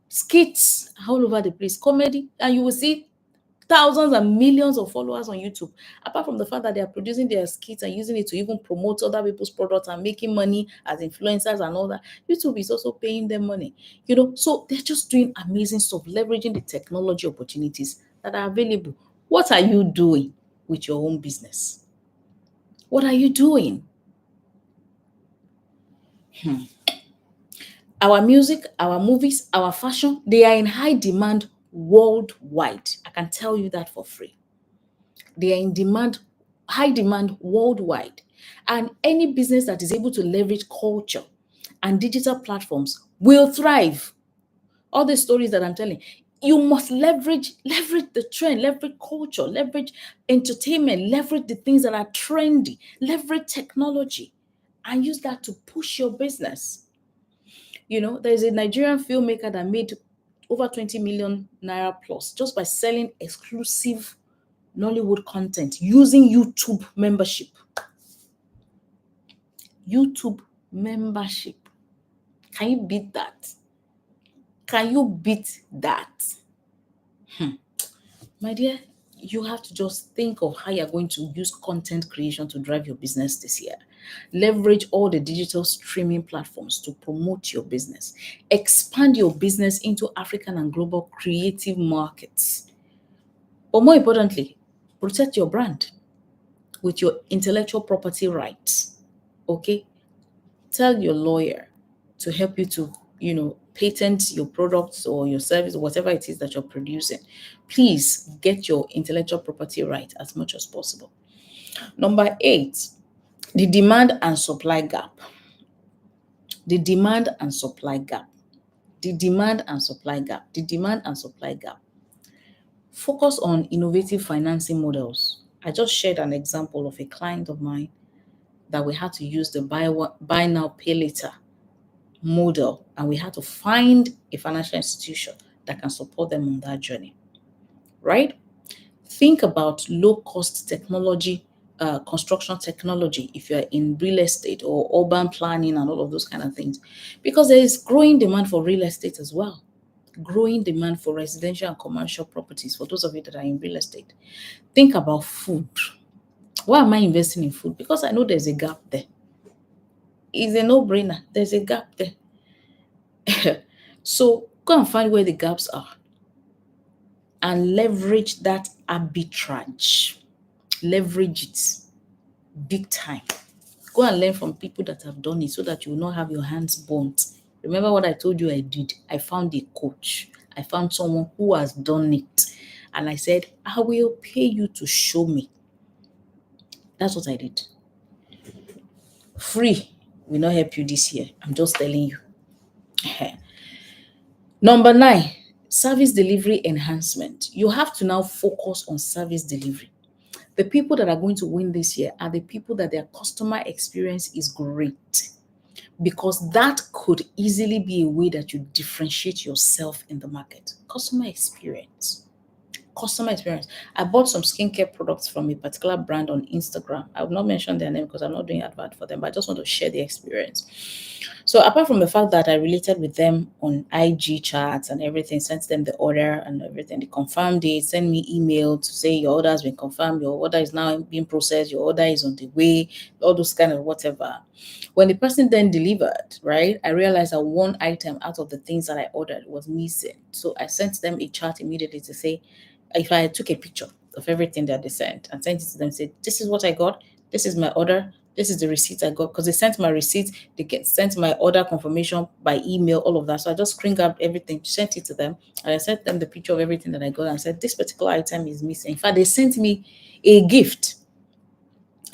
Skits all over the place, comedy, and you will see thousands and millions of followers on YouTube. Apart from the fact that they are producing their skits and using it to even promote other people's products and making money as influencers and all that, YouTube is also paying them money. So they're just doing amazing stuff, leveraging the technology opportunities that are available. What are you doing with your own business? What are you doing? Our music, our movies, our fashion, they are in high demand worldwide. I can tell you that for free. They are in demand, high demand worldwide. And any business that is able to leverage culture and digital platforms will thrive. All the stories that I'm telling, you must leverage the trend, leverage culture, leverage entertainment, leverage the things that are trendy, leverage technology, and use that to push your business. There's a Nigerian filmmaker that made over 20 million naira plus just by selling exclusive Nollywood content using YouTube membership. YouTube membership. Can you beat that? Can you beat that? My dear, you have to just think of how you're going to use content creation to drive your business this year. Leverage all the digital streaming platforms to promote your business. Expand your business into African and global creative markets. But more importantly, protect your brand with your intellectual property rights. Okay? Tell your lawyer to help you to, patent your products or your service, whatever it is that you're producing. Please get your intellectual property right as much as possible. Number 8, the demand and supply gap. The demand and supply gap. The demand and supply gap. The demand and supply gap. Focus on innovative financing models. I just shared an example of a client of mine that we had to use the buy now, pay later model, and we had to find a financial institution that can support them on that journey, right? Think about low-cost technology, construction technology, if you're in real estate or urban planning and all of those kind of things, because there is growing demand for real estate as well. Growing demand for residential and commercial properties for those of you that are in real estate. Think about food. Why am I investing in food? Because I know there's a gap there. It's a no-brainer. There's a gap there. So go and find where the gaps are and leverage that arbitrage. Leverage it big time. Go and learn from people that have done it so that you will not have your hands burnt. Remember what I told you I did? I found a coach. I found someone who has done it. And I said, I will pay you to show me. That's what I did. Free will not help you this year. I'm just telling you. Number 9, service delivery enhancement. You have to now focus on service delivery. The people that are going to win this year are the people that their customer experience is great, because that could easily be a way that you differentiate yourself in the market. Customer experience. Customer experience. I bought some skincare products from a particular brand on Instagram. I will not mention their name because I'm not doing advert for them, but I just want to share the experience. So apart from the fact that I related with them on IG chats and everything, sent them the order and everything, they confirmed it, sent me email to say your order has been confirmed, your order is now being processed, your order is on the way, all those kind of whatever. When the person then delivered, right, I realized that one item out of the things that I ordered was missing. So I sent them a chat immediately to say, if I took a picture of everything that they sent and sent it to them, said, this is what I got, this is my order, this is the receipt I got, because they sent my receipt, sent my order confirmation by email, all of that. So I just screen grabbed everything, sent it to them, and I sent them the picture of everything that I got and said, this particular item is missing. In fact, they sent me a gift,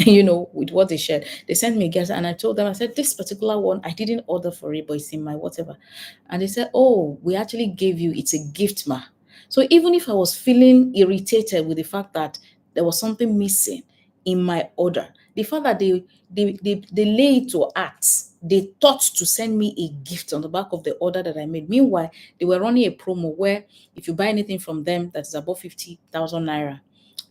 with what they shared. They sent me a gift, and I told them, I said, this particular one, I didn't order for it, but it's in my whatever. And they said, oh, we actually gave you, it's a gift, ma. So even if I was feeling irritated with the fact that there was something missing in my order, the fact that they lay it to acts, they thought to send me a gift on the back of the order that I made. Meanwhile, they were running a promo where if you buy anything from them that is above 50,000 naira,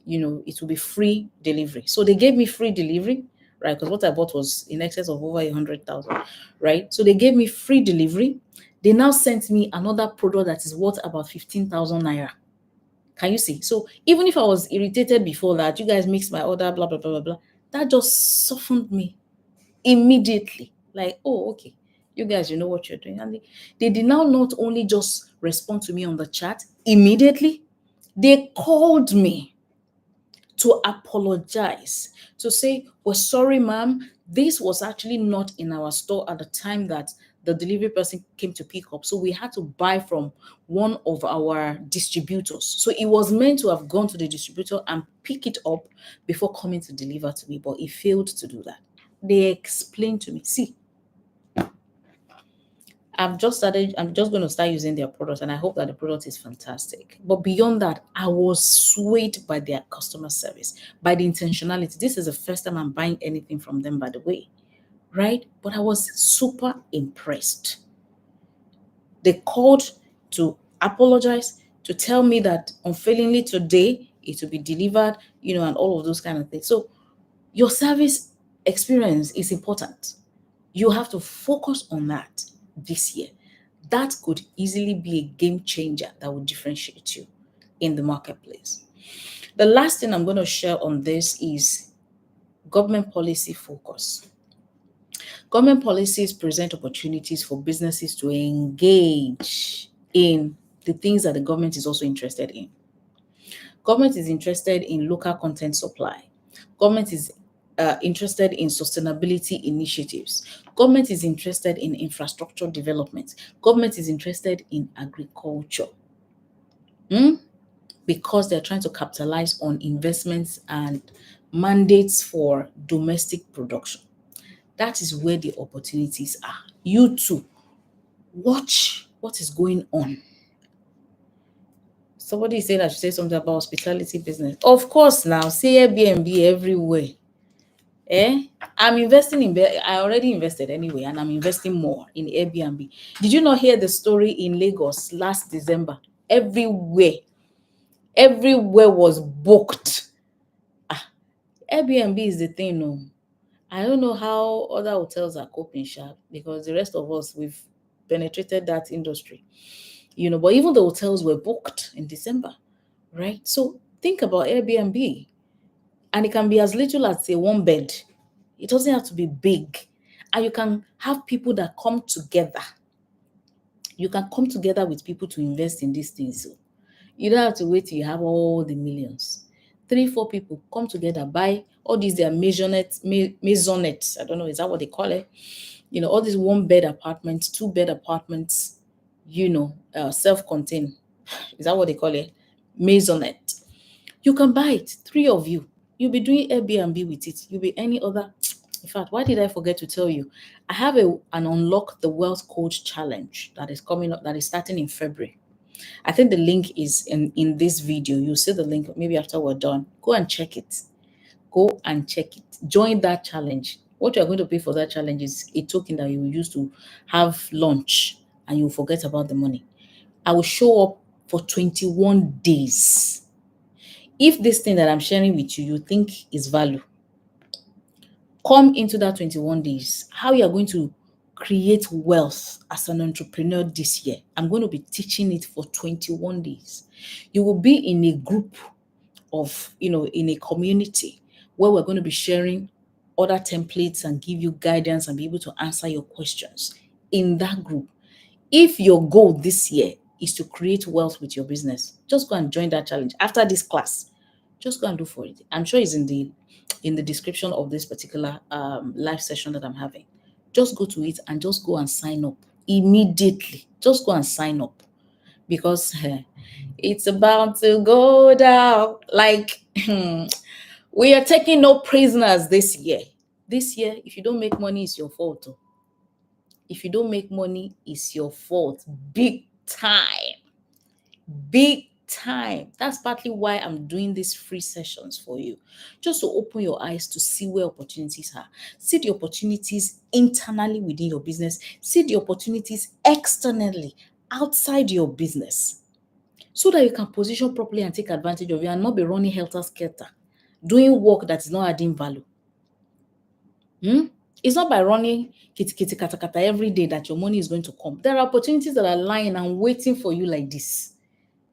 it will be free delivery. So they gave me free delivery, right? Because what I bought was in excess of over 100,000, right? So they gave me free delivery. They now sent me another product that is worth about 15,000 naira. Can you see? So even if I was irritated before that, you guys mixed my order, blah, blah, blah, blah, blah, that just softened me immediately. Like, oh, okay, you guys, you know what you're doing. And they did now not only just respond to me on the chat immediately, they called me to apologize, to say, we're sorry, ma'am, this was actually not in our store at the time that the delivery person came to pick up. So we had to buy from one of our distributors. So it was meant to have gone to the distributor and pick it up before coming to deliver to me, but it failed to do that. They explained to me, see, I'm just going to start using their product, and I hope that the product is fantastic. But beyond that, I was swayed by their customer service, by the intentionality. This is the first time I'm buying anything from them, by the way, right? But I was super impressed. They called to apologize, to tell me that unfailingly today it will be delivered, and all of those kind of things. So your service experience is important. You have to focus on that this year. That could easily be a game changer that will differentiate you in the marketplace. The last thing I'm going to share on this is government policy focus. Government policies present opportunities for businesses to engage in the things that the government is also interested in. Government is interested in local content supply. Government is interested in sustainability initiatives. Government is interested in infrastructure development. Government is interested in agriculture. Because they're trying to capitalize on investments and mandates for domestic production. That is where the opportunities are. You too, watch what is going on. Somebody said I should say something about hospitality business. Of course, now see Airbnb everywhere. I'm investing in. I already invested anyway, and I'm investing more in Airbnb. Did you not hear the story in Lagos last December? Everywhere was booked. Airbnb is the thing, no. I don't know how other hotels are coping, because the rest of us, we've penetrated that industry, but even the hotels were booked in December, right? So think about Airbnb, and it can be as little as a one bed. It doesn't have to be big, and you can have people that come together. You can come together with people to invest in these things. So you don't have to wait till you have all the millions. 3-4 people come together, buy all these their maisonettes. I don't know, is that what they call it? All these 1-bed apartments, 2-bed apartments, self-contained. Is that what they call it? Maisonette. You can buy it, 3 of you. You'll be doing Airbnb with it. You'll be any other. In fact, why did I forget to tell you? I have an Unlock the Wealth Code challenge that is coming up, that is starting in February. I think the link is in this video. You'll see the link maybe after we're done. Go and check it. Join that challenge. What you're going to pay for that challenge is a token that you will use to have lunch, and you'll forget about the money. I will show up for 21 days. If this thing that I'm sharing with you think is value, come into that 21 days. How you are going to create wealth as an entrepreneur this year. I'm going to be teaching it for 21 days. You will be in a group of, in a community where we're going to be sharing other templates and give you guidance and be able to answer your questions in that group. If your goal this year is to create wealth with your business, just go and join that challenge. After this class, just go and do for it. I'm sure it's in the description of this particular live session that I'm having. Just go to it and just go and sign up immediately. Just go and sign up, because it's about to go down. Like, we are taking no prisoners this year. This year, if you don't make money, it's your fault. If you don't make money, it's your fault. Big time. Big time. That's partly why I'm doing these free sessions for you, just to open your eyes to see where opportunities are. See the opportunities internally within your business. See the opportunities externally outside your business, so that you can position properly and take advantage of it, and not be running helter-skelter, doing work that is not adding value. It's not by running kitty kata kata every day that your money is going to come. There are opportunities that are lying and waiting for you like this.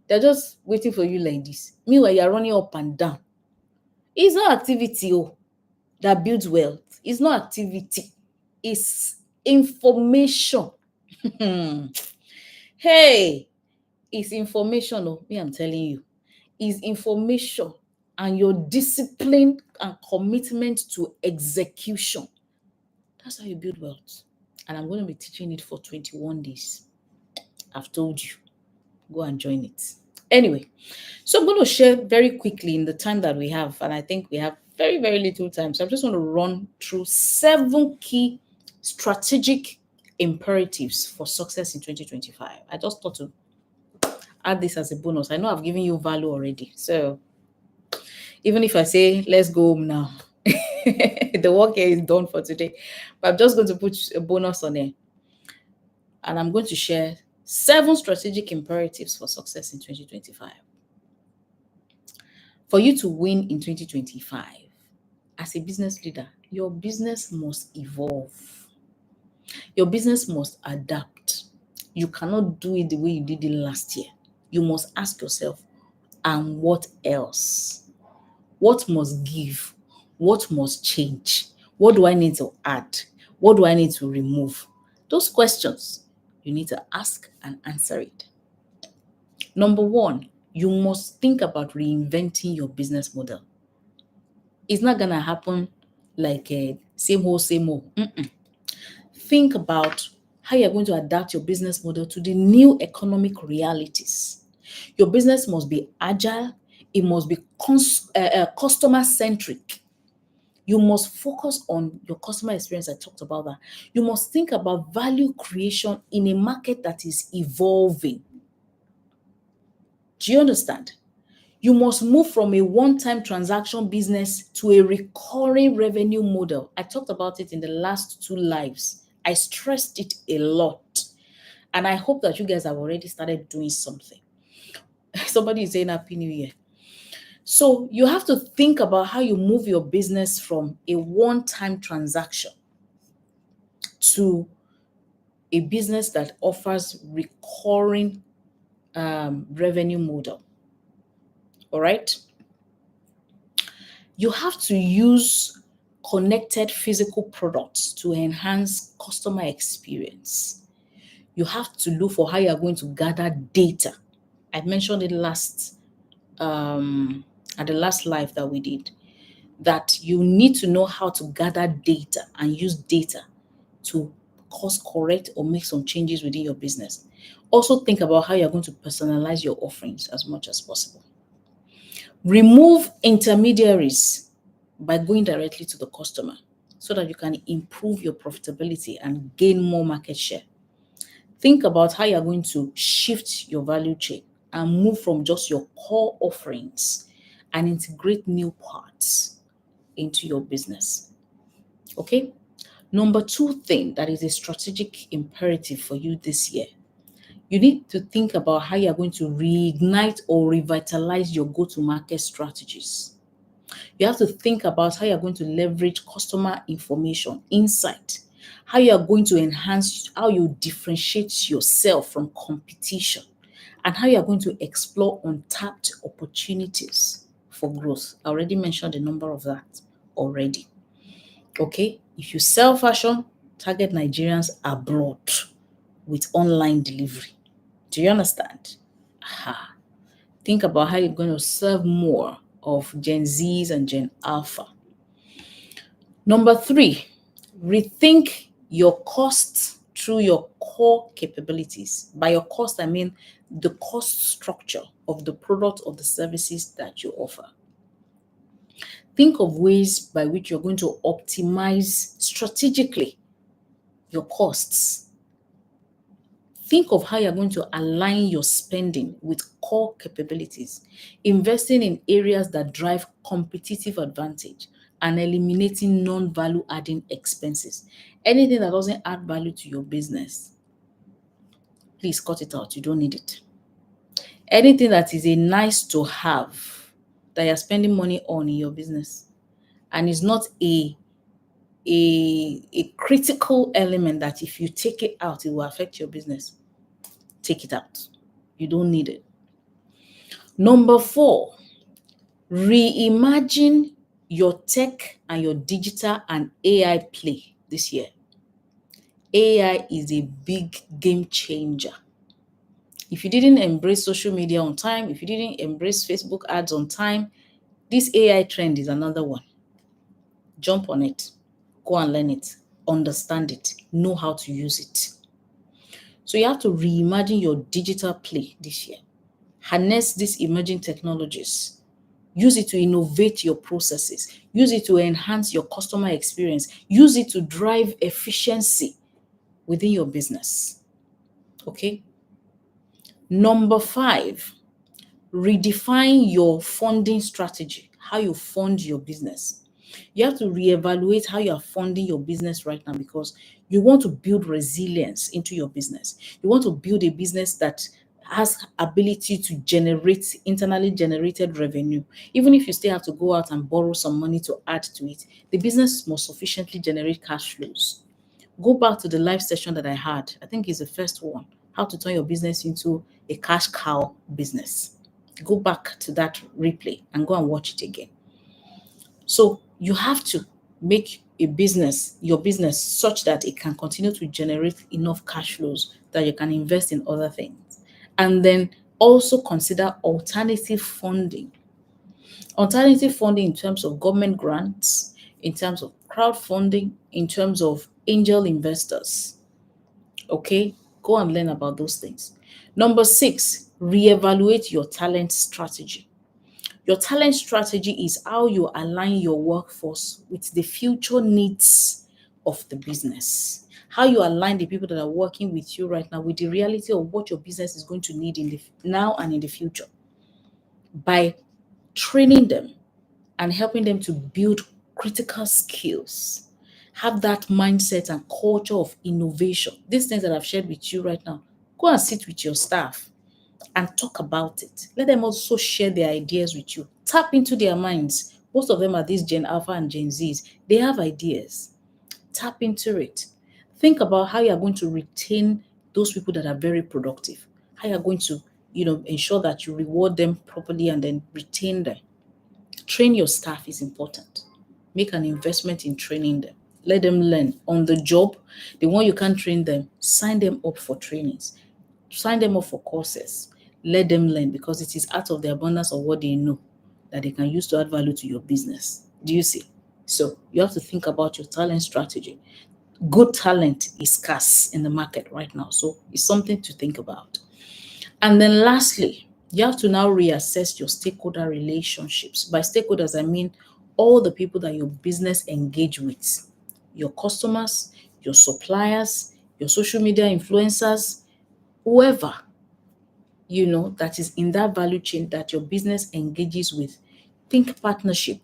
They're just waiting for you like this. Meanwhile, you're running up and down. It's not activity that builds wealth. It's not activity. It's information. Hey, it's information. Me, I'm telling you. It's information and your discipline and commitment to execution. That's how you build wealth. And I'm going to be teaching it for 21 days. I've told you. Go and join it. Anyway, so I'm going to share very quickly in the time that we have, and I think we have very, very little time. So I'm just going to run through 7 key strategic imperatives for success in 2025. I just thought to add this as a bonus. I know I've given you value already. So even if I say, let's go home now, the work here is done for today. But I'm just going to put a bonus on it. And I'm going to share 7 strategic imperatives for success in 2025. For you to win in 2025, as a business leader, your business must evolve. Your business must adapt. You cannot do it the way you did it last year. You must ask yourself, and what else? What must give? What must change? What do I need to add? What do I need to remove? Those questions, you need to ask and answer it. Number 1, you must think about reinventing your business model. It's not going to happen like same old, same old. Think about how you're going to adapt your business model to the new economic realities. Your business must be agile. It must be customer-centric. You must focus on your customer experience. I talked about that. You must think about value creation in a market that is evolving. Do you understand? You must move from a one-time transaction business to a recurring revenue model. I talked about it in the last 2 lives. I stressed it a lot. And I hope that you guys have already started doing something. Somebody is saying Happy New Year. So you have to think about how you move your business from a one-time transaction to a business that offers recurring revenue model. All right? You have to use connected physical products to enhance customer experience. You have to look for how you are going to gather data. I mentioned it at the last live that we did, that you need to know how to gather data and use data to course correct or make some changes within your business. Also think about how you're going to personalize your offerings as much as possible. Remove intermediaries by going directly to the customer so that you can improve your profitability and gain more market share. Think about how you're going to shift your value chain and move from just your core offerings and integrate new parts into your business. Okay? Number 2 thing that is a strategic imperative for you this year, you need to think about how you're going to reignite or revitalize your go-to-market strategies. You have to think about how you're going to leverage customer information, insight, how you're going to enhance, how you differentiate yourself from competition, and how you're going to explore untapped opportunities for growth. I already mentioned a number of that already. Okay? If you sell fashion, target Nigerians abroad with online delivery. Do you understand? Aha. Think about how you're going to serve more of Gen Zs and Gen Alpha. Number 3, rethink your costs through your core capabilities. By your cost, I mean the cost structure of the product or the services that you offer. Think of ways by which you're going to optimize strategically your costs. Think of how you're going to align your spending with core capabilities, investing in areas that drive competitive advantage and eliminating non-value adding expenses. Anything that doesn't add value to your business, please cut it out. You don't need it. Anything that is a nice to have that you're spending money on in your business and is not a critical element that if you take it out, it will affect your business, take it out. You don't need it. Number 4, reimagine your tech and your digital and AI play this year. AI is a big game changer. If you didn't embrace social media on time, if you didn't embrace Facebook ads on time, this AI trend is another one. Jump on it, go and learn it, understand it, know how to use it. So you have to reimagine your digital play this year. Harness these emerging technologies. Use it to innovate your processes. Use it to enhance your customer experience. Use it to drive efficiency within your business. Okay? Number 5, redefine your funding strategy, how you fund your business. You have to reevaluate how you are funding your business right now, because you want to build resilience into your business. You want to build a business that has ability to generate internally generated revenue. Even if you still have to go out and borrow some money to add to it, the business must sufficiently generate cash flows. Go back to the live session that I had. I think it's the first one. How to turn your business into a cash cow business. Go back to that replay and go and watch it again. So you have to make your business such that it can continue to generate enough cash flows that you can invest in other things. And then also consider alternative funding. Alternative funding in terms of government grants, in terms of crowdfunding, in terms of angel investors. Okay, go and learn about those things. Number 6, reevaluate your talent strategy. Your talent strategy is how you align your workforce with the future needs of the business. How you align the people that are working with you right now with the reality of what your business is going to need in the now and in the future, by training them and helping them to build critical skills, have that mindset and culture of innovation. These things that I've shared with you right now, go and sit with your staff and talk about it. Let them also share their ideas with you. Tap into their minds. Most of them are these Gen Alpha and Gen Zs. They have ideas. Tap into it. Think about how you are going to retain those people that are very productive. How you are going to, ensure that you reward them properly and then retain them. Train your staff is important. Make an investment in training them. Let them learn on the job. The one you can't train them, sign them up for trainings. Sign them up for courses. Let them learn, because it is out of the abundance of what they know that they can use to add value to your business. Do you see? So you have to think about your talent strategy. Good talent is scarce in the market right now. So it's something to think about. And then lastly, you have to now reassess your stakeholder relationships. By stakeholders, I mean all the people that your business engage with. Your customers, your suppliers, your social media influencers, whoever, that is in that value chain that your business engages with. Think partnership,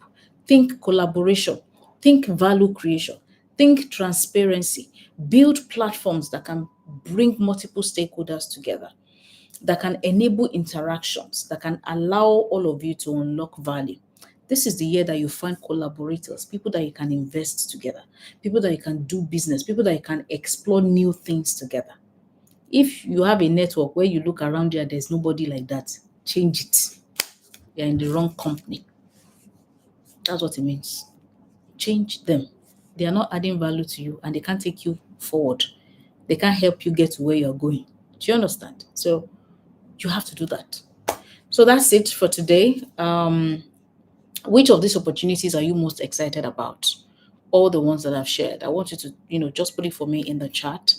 think collaboration, think value creation, think transparency. Build platforms that can bring multiple stakeholders together, that can enable interactions, that can allow all of you to unlock value. This is the year that you find collaborators, people that you can invest together, people that you can do business, people that you can explore new things together. If you have a network where you look around you and there's nobody like that, change it. You're in the wrong company. That's what it means. Change them. They are not adding value to you and they can't take you forward. They can't help you get to where you're going. Do you understand? So you have to do that. So that's it for today. Which of these opportunities are you most excited about? All the ones that I've shared. I want you to, just put it for me in the chat.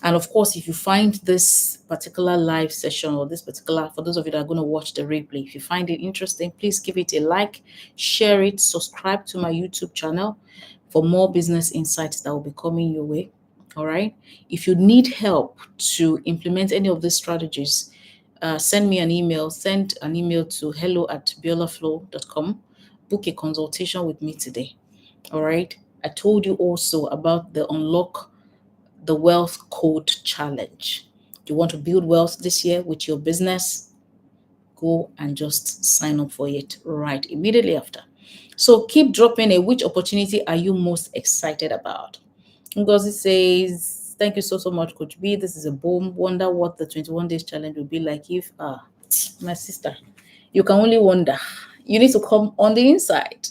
And of course, if you find this particular live session or this particular, for those of you that are going to watch the replay, if you find it interesting, please give it a like, share it, subscribe to my YouTube channel for more business insights that will be coming your way. All right. If you need help to implement any of these strategies, send me an email. Send an email to hello@biolaflow.com. Book a consultation with me today. All right. I told you also about the Unlock the Wealth Code Challenge. You want to build wealth this year with your business? Go and just sign up for it right immediately after. So keep dropping a which opportunity are you most excited about? Ngozi says, thank you so much, Coach B. This is a boom. Wonder what the 21 days challenge will be like if, my sister, you can only wonder. You need to come on the inside.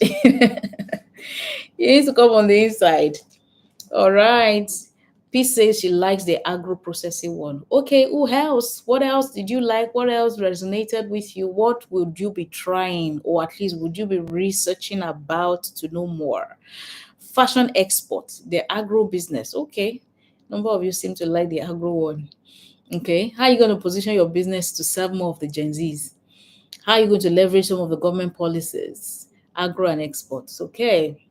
You need to come on the inside. All right. Peace says she likes the agro processing one. Okay, who else? What else did you like? What else resonated with you? What would you be trying, or at least would you be researching about to know more? Fashion export, the agro business. Okay, number of you seem to like the agro one. Okay, how are you going to position your business to serve more of the Gen Zs? How are you going to leverage some of the government policies, agro and exports? Okay,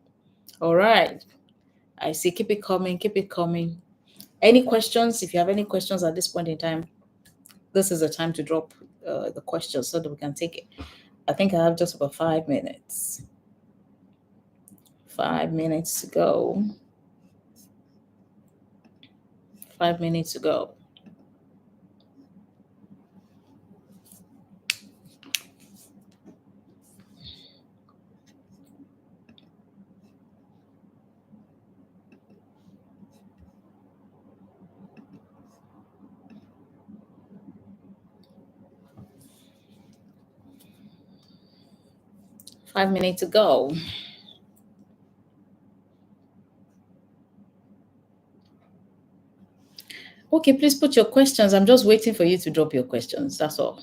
all right. I say keep it coming, keep it coming. Any questions? If you have any questions at this point in time, this is the time to drop the questions so that we can take it. I think I have just about 5 minutes. 5 minutes to go. 5 minutes to go. Five minutes to go. Okay, please put your questions. I'm just waiting for you to drop your questions. That's all.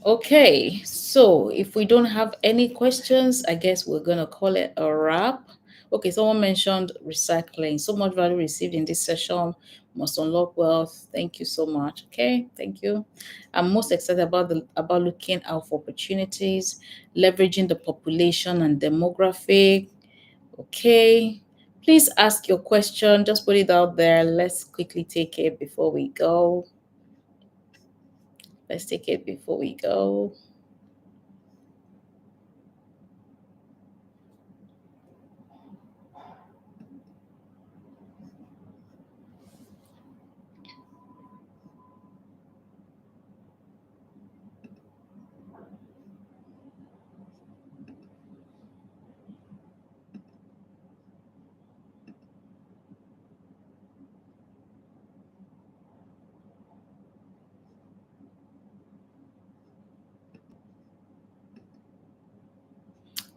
Okay, so if we don't have any questions, I guess we're going to call it a wrap. Okay, someone mentioned recycling. So much value received in this session must unlock wealth. Thank you so much. Okay, thank you. I'm most excited about looking out for opportunities, leveraging the population and demographic. Okay, please ask your question. Just put it out there. Let's quickly take it before we go. Let's take it before we go.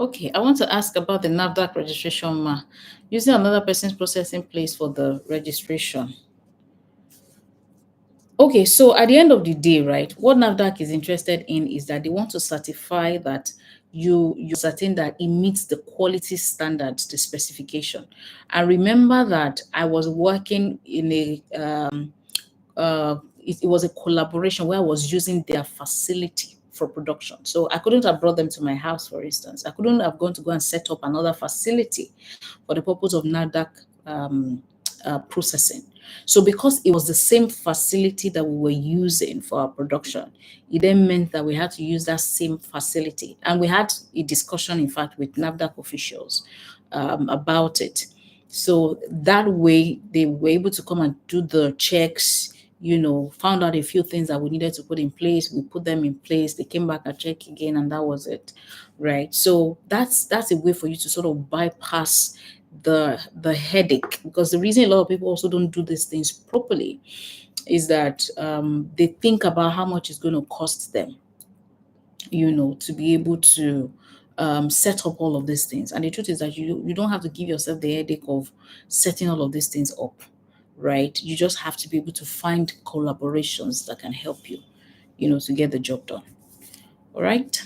Okay, I want to ask about the NAFDAC registration, ma. Using another person's processing place for the registration. Okay, so at the end of the day, right, what NAFDAC is interested in is that they want to certify that you certain that it meets the quality standards, the specification. And remember that I was working in a it was a collaboration where I was using their facility for production. So I couldn't have brought them to my house, for instance. I couldn't have gone to go and set up another facility for the purpose of NADAC processing. So because it was the same facility that we were using for our production, it then meant that we had to use that same facility. And we had a discussion, in fact, with NAFDAC officials about it. So that way they were able to come and do the checks, found out a few things that we needed to put in place. We put them in place. They came back and checked again, and that was it. Right. So that's a way for you to sort of bypass the headache, because the reason a lot of people also don't do these things properly is that they think about how much it's going to cost them, to be able to set up all of these things. And the truth is that you don't have to give yourself the headache of setting all of these things up, right? You just have to be able to find collaborations that can help you, to get the job done. All right.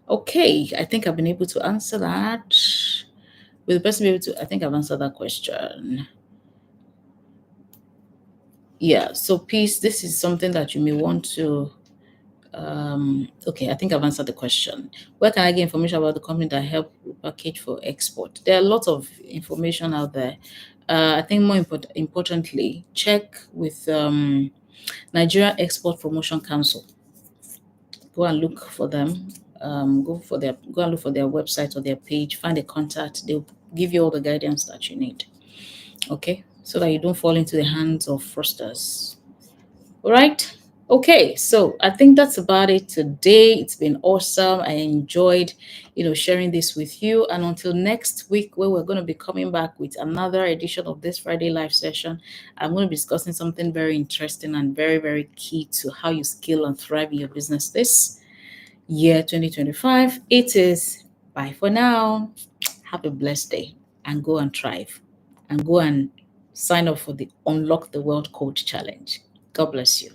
Okay, I think I've been able to answer that. Will the person be able to? I think I've answered that question. Yeah, so peace, this is something that you may want to okay, I think I've answered the question. Where can I get information about the company that help package for export? There are lots of information out there. I think more importantly, check with Nigeria Export Promotion Council. Go and look for them. Go and look for their website or their page. Find a contact. They'll give you all the guidance that you need. Okay, so that you don't fall into the hands of fraudsters. All right. Okay, so I think that's about it today. It's been awesome. I enjoyed, sharing this with you. And until next week, where we're going to be coming back with another edition of this Friday live session, I'm going to be discussing something very interesting and very, very key to how you scale and thrive in your business this year, 2025. It is bye for now. Have a blessed day and go and thrive and go and sign up for the Unlock the World Code Challenge. God bless you.